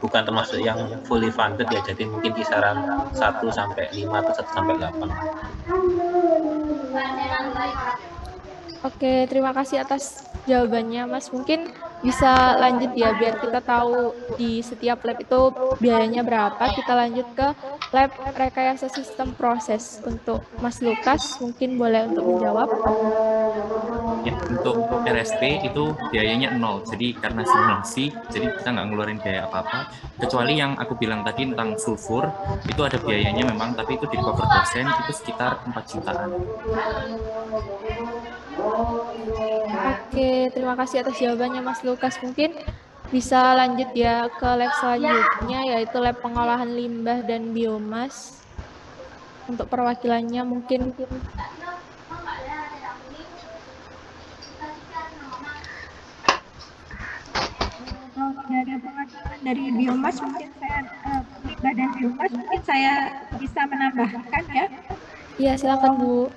bukan termasuk yang fully funded ya, jadi mungkin kisaran 1 sampai 5 atau 1 sampai 8. Oke, terima kasih atas jawabannya Mas. Mungkin bisa lanjut ya biar kita tahu di setiap lab itu biayanya berapa. Kita lanjut ke lab rekayasa sistem proses. Untuk Mas Lukas mungkin boleh untuk menjawab. Ya, untuk RSP itu biayanya 0, jadi karena simulasi, jadi kita nggak ngeluarin biaya apa-apa, kecuali yang aku bilang tadi tentang sulfur, itu ada biayanya memang, tapi itu di cover dosen, itu sekitar 4 jutaan. Oke, terima kasih atas jawabannya Mas Lukas. Mungkin bisa lanjut ya ke lab selanjutnya, yaitu lab pengolahan limbah dan biomas. Untuk perwakilannya mungkin dari biomas mungkin saya limbah dan biomas mungkin saya bisa menambahkan ya. Iya, silakan Bu.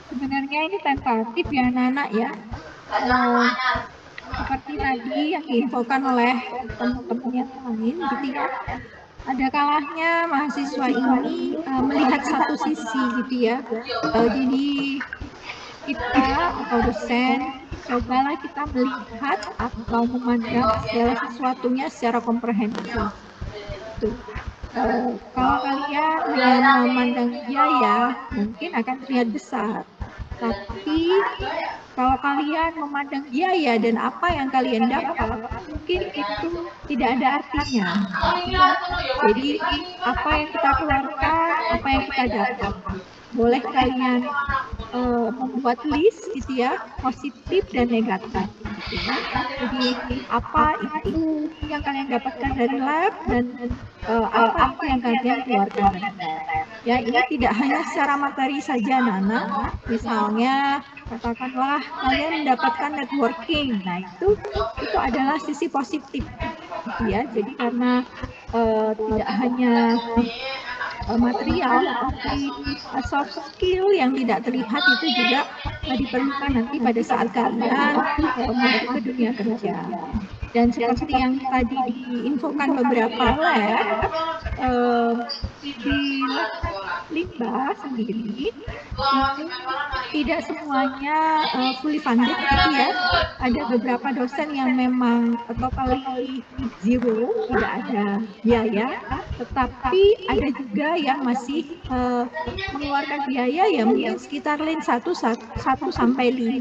Sebenarnya ini tentatif ya anak-anak ya. Seperti tadi yang diinfokan oleh teman-teman yang lain gitu ya. Ada kalahnya mahasiswa ini melihat satu sisi gitu ya. Jadi kita atau dosen cobalah kita melihat atau memandang segala sesuatunya secara komprehensif. Tuh. Kalau kalian hanya memandang biaya mungkin akan terlihat besar, tapi kalau kalian memandang biaya dan apa yang kalian dapat mungkin itu tidak ada artinya. Jadi apa yang kita keluarkan, apa yang kita dapat, boleh kalian membuat list gitu ya, positif dan negatif gitu ya. Jadi apa itu yang kalian dapatkan dari lab dan apa yang kalian keluarkan. Ya, ini tidak hanya secara materi saja Nana. Misalnya katakanlah kalian mendapatkan networking. Nah, itu adalah sisi positif gitu ya. Jadi karena tidak hanya material, tapi soft skill yang tidak terlihat itu juga diperlukan nanti pada saat kalian masuk ke dunia kerja. Dan seperti yang tadi diinfokan beberapa lab, di limbah sendiri itu tidak semuanya fully funded gitu ya. Ada beberapa dosen yang memang totally zero, tidak ada biaya, tetapi ada juga yang masih mengeluarkan biaya ya mungkin sekitar 1 sampai 5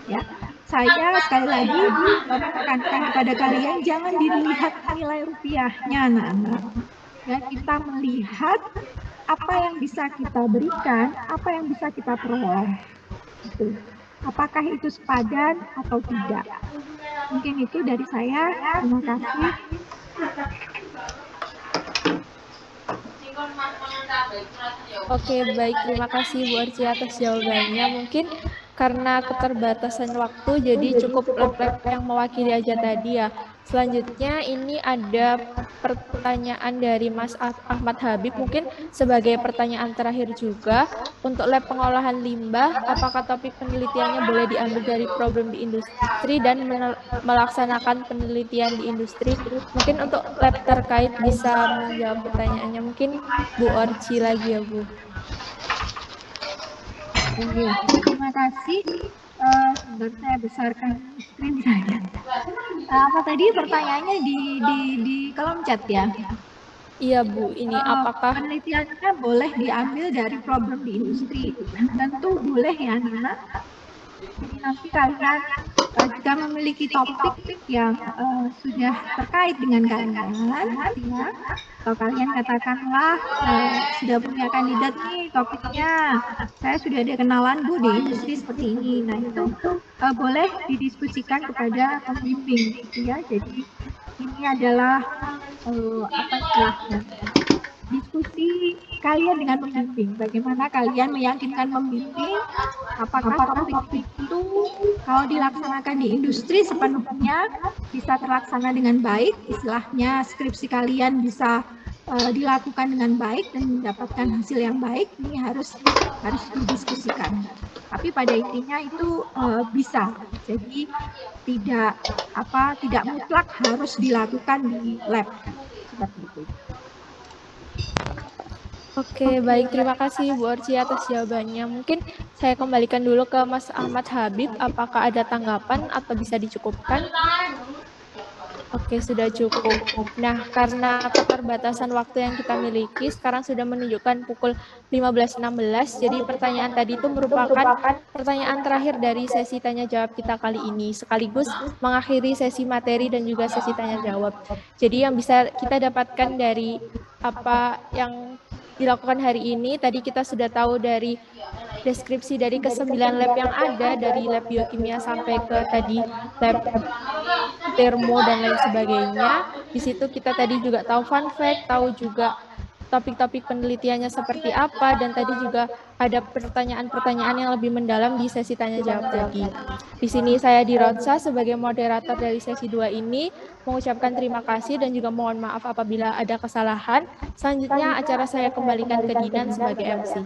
ya. Saya sekali lagi menekankan kepada kalian jangan dilihat nilai rupiahnya anak-anak. Ya, kita melihat apa yang bisa kita berikan, apa yang bisa kita peroleh. Gitu. Apakah itu sepadan atau tidak? Mungkin itu dari saya. Terima kasih. Oke, baik. Terima kasih Bu Arci atas jawabannya. Mungkin karena keterbatasan waktu, jadi cukup lab-lab yang mewakili aja tadi ya. Selanjutnya ini ada pertanyaan dari Mas Ahmad Habib, mungkin sebagai pertanyaan terakhir juga. Untuk lab pengolahan limbah, apakah topik penelitiannya boleh diambil dari problem di industri dan melaksanakan penelitian di industri? Mungkin untuk lab terkait bisa menjawab pertanyaannya. Mungkin Bu Orci lagi ya Bu. Terima kasih. Sebentar saya besarkan screen saya. Apa tadi pertanyaannya di kolom chat ya? Iya Bu, ini apakah penelitiannya boleh diambil dari problem di industri? Tentu boleh ya Nana. Jadi nanti kalian jika memiliki topik yang sudah terkait dengan kalian, ya, atau kalian katakanlah sudah punya kandidat nih topiknya, saya sudah ada kenalan Bu di industri seperti ini. Nah itu boleh didiskusikan kepada pembimbing, gitu ya. Jadi ini adalah apa istilahnya? Diskusi kalian dengan pembimbing, bagaimana kalian meyakinkan pembimbing apakah topik itu kalau dilaksanakan di industri sepenuhnya bisa terlaksana dengan baik, istilahnya skripsi kalian bisa dilakukan dengan baik dan mendapatkan hasil yang baik. Ini harus didiskusikan. Tapi pada intinya itu bisa, jadi tidak mutlak harus dilakukan di lab seperti itu. Oke, baik. Terima kasih Bu Orci atas jawabannya. Mungkin saya kembalikan dulu ke Mas Ahmad Habib. Apakah ada tanggapan atau bisa dicukupkan? Oke, sudah cukup. Nah, karena keterbatasan waktu yang kita miliki, sekarang sudah menunjukkan pukul 15.16. Jadi pertanyaan tadi itu merupakan pertanyaan terakhir dari sesi tanya-jawab kita kali ini. Sekaligus mengakhiri sesi materi dan juga sesi tanya-jawab. Jadi yang bisa kita dapatkan dari apa yang dilakukan hari ini, tadi kita sudah tahu dari deskripsi dari ke-9 lab yang ada, dari lab biokimia sampai ke tadi lab termo dan lain sebagainya. Di situ kita tadi juga tahu fun fact, tahu juga topik-topik penelitiannya seperti apa, dan tadi juga ada pertanyaan-pertanyaan yang lebih mendalam di sesi tanya-jawab tadi. Di sini saya Dirodsa sebagai moderator dari sesi 2 ini mengucapkan terima kasih dan juga mohon maaf apabila ada kesalahan. Selanjutnya acara saya kembalikan ke Dinan sebagai MC.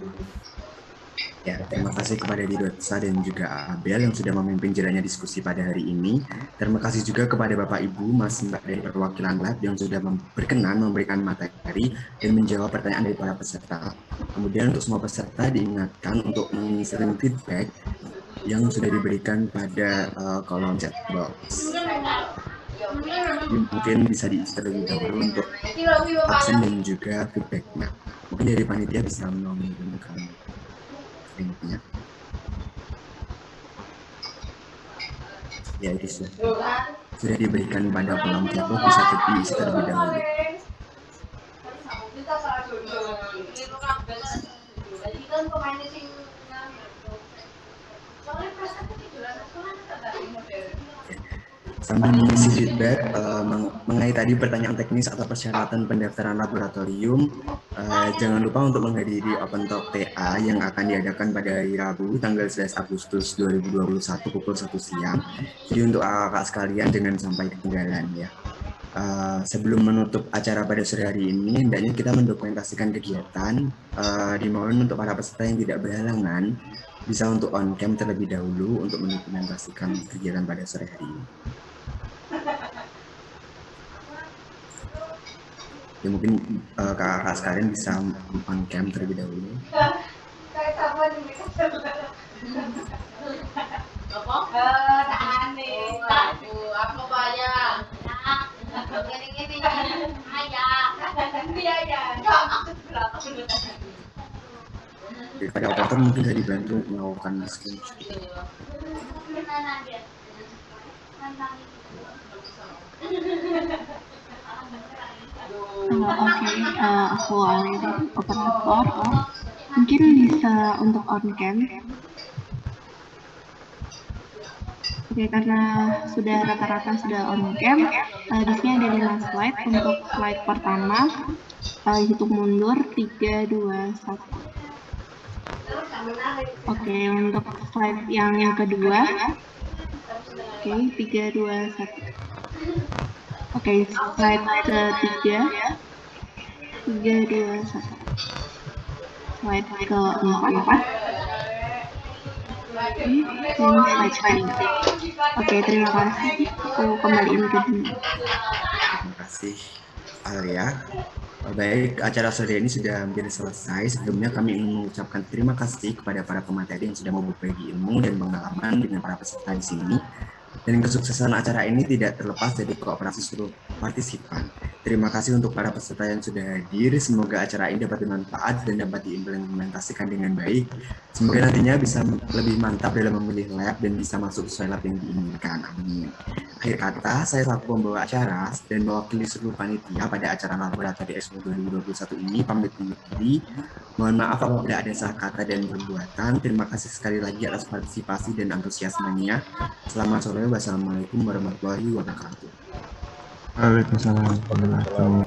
Ya, terima kasih kepada Dirodsa dan juga Abel yang sudah memimpin jalannya diskusi pada hari ini. Terima kasih juga kepada Bapak Ibu, Mas Mbak dari perwakilan lab yang sudah berkenan memberikan materi dan menjawab pertanyaan dari para peserta. Kemudian untuk semua peserta diingatkan untuk mengisi feedback yang sudah diberikan pada kolom chat box. Mungkin bisa diisi terlebih dahulu untuk absen dan juga feedbacknya. Mungkin dari panitia bisa menunjukkan linknya. Ya, itu sudah diberikan pada kolom chat box, bisa diisi terlebih dahulu. Sambil mengisi feedback mengenai tadi pertanyaan teknis atau persyaratan pendaftaran laboratorium, jangan lupa untuk menghadiri Open Talk TA yang akan diadakan pada hari Rabu tanggal 11 Agustus 2021 pukul 1 siang. Jadi untuk kakak sekalian jangan sampai ketinggalan ya. Sebelum menutup acara pada sore hari ini, hendaknya kita mendokumentasikan kegiatan. Dimohon untuk para peserta yang tidak berhalangan bisa untuk on cam terlebih dahulu untuk mendokumentasikan kegiatan pada sore hari ini. Ya, mungkin kakak sekalian bisa on cam terlebih dahulu. Pada operator mungkin bisa dibantu melakukan screen. Oke, aku alih dari operator. Mungkin bisa untuk on cam. Oke, karena sudah rata-rata sudah on cam, di sini ada 5 slide. Untuk slide pertama, hitung mundur 3, 2, 1. Oke, untuk slide yang kedua, oke, 3, 2, 1. Oke, slide ketiga, 3, 2, 1. Slide keempat, dan slide selanjutnya. Oke, terima kasih. Aku kembaliin ke Dina. Terima kasih, Alia. Baik, acara sore ini sudah hampir selesai. Sebelumnya kami ingin mengucapkan terima kasih kepada para pemateri yang sudah mau berbagi ilmu dan pengalaman dengan para peserta di sini. Dan kesuksesan acara ini tidak terlepas dari kooperasi seluruh partisipan. Terima kasih untuk para peserta yang sudah hadir. Semoga acara ini dapat bermanfaat dan dapat diimplementasikan dengan baik. Semoga nantinya bisa lebih mantap dalam memilih lab dan bisa masuk sesuai lab yang diinginkan. Amin. Akhir kata, saya selaku pembawa acara dan mewakili seluruh panitia pada acara Laboratori Expo 2021 ini pamit undur diri. Mohon maaf apabila ada salah kata dan perbuatan. Terima kasih sekali lagi atas partisipasi dan antusiasmenya. Selamat sore. Wassalamualaikum warahmatullahi wabarakatuh. Waalaikumsalam warahmatullahi wabarakatuh.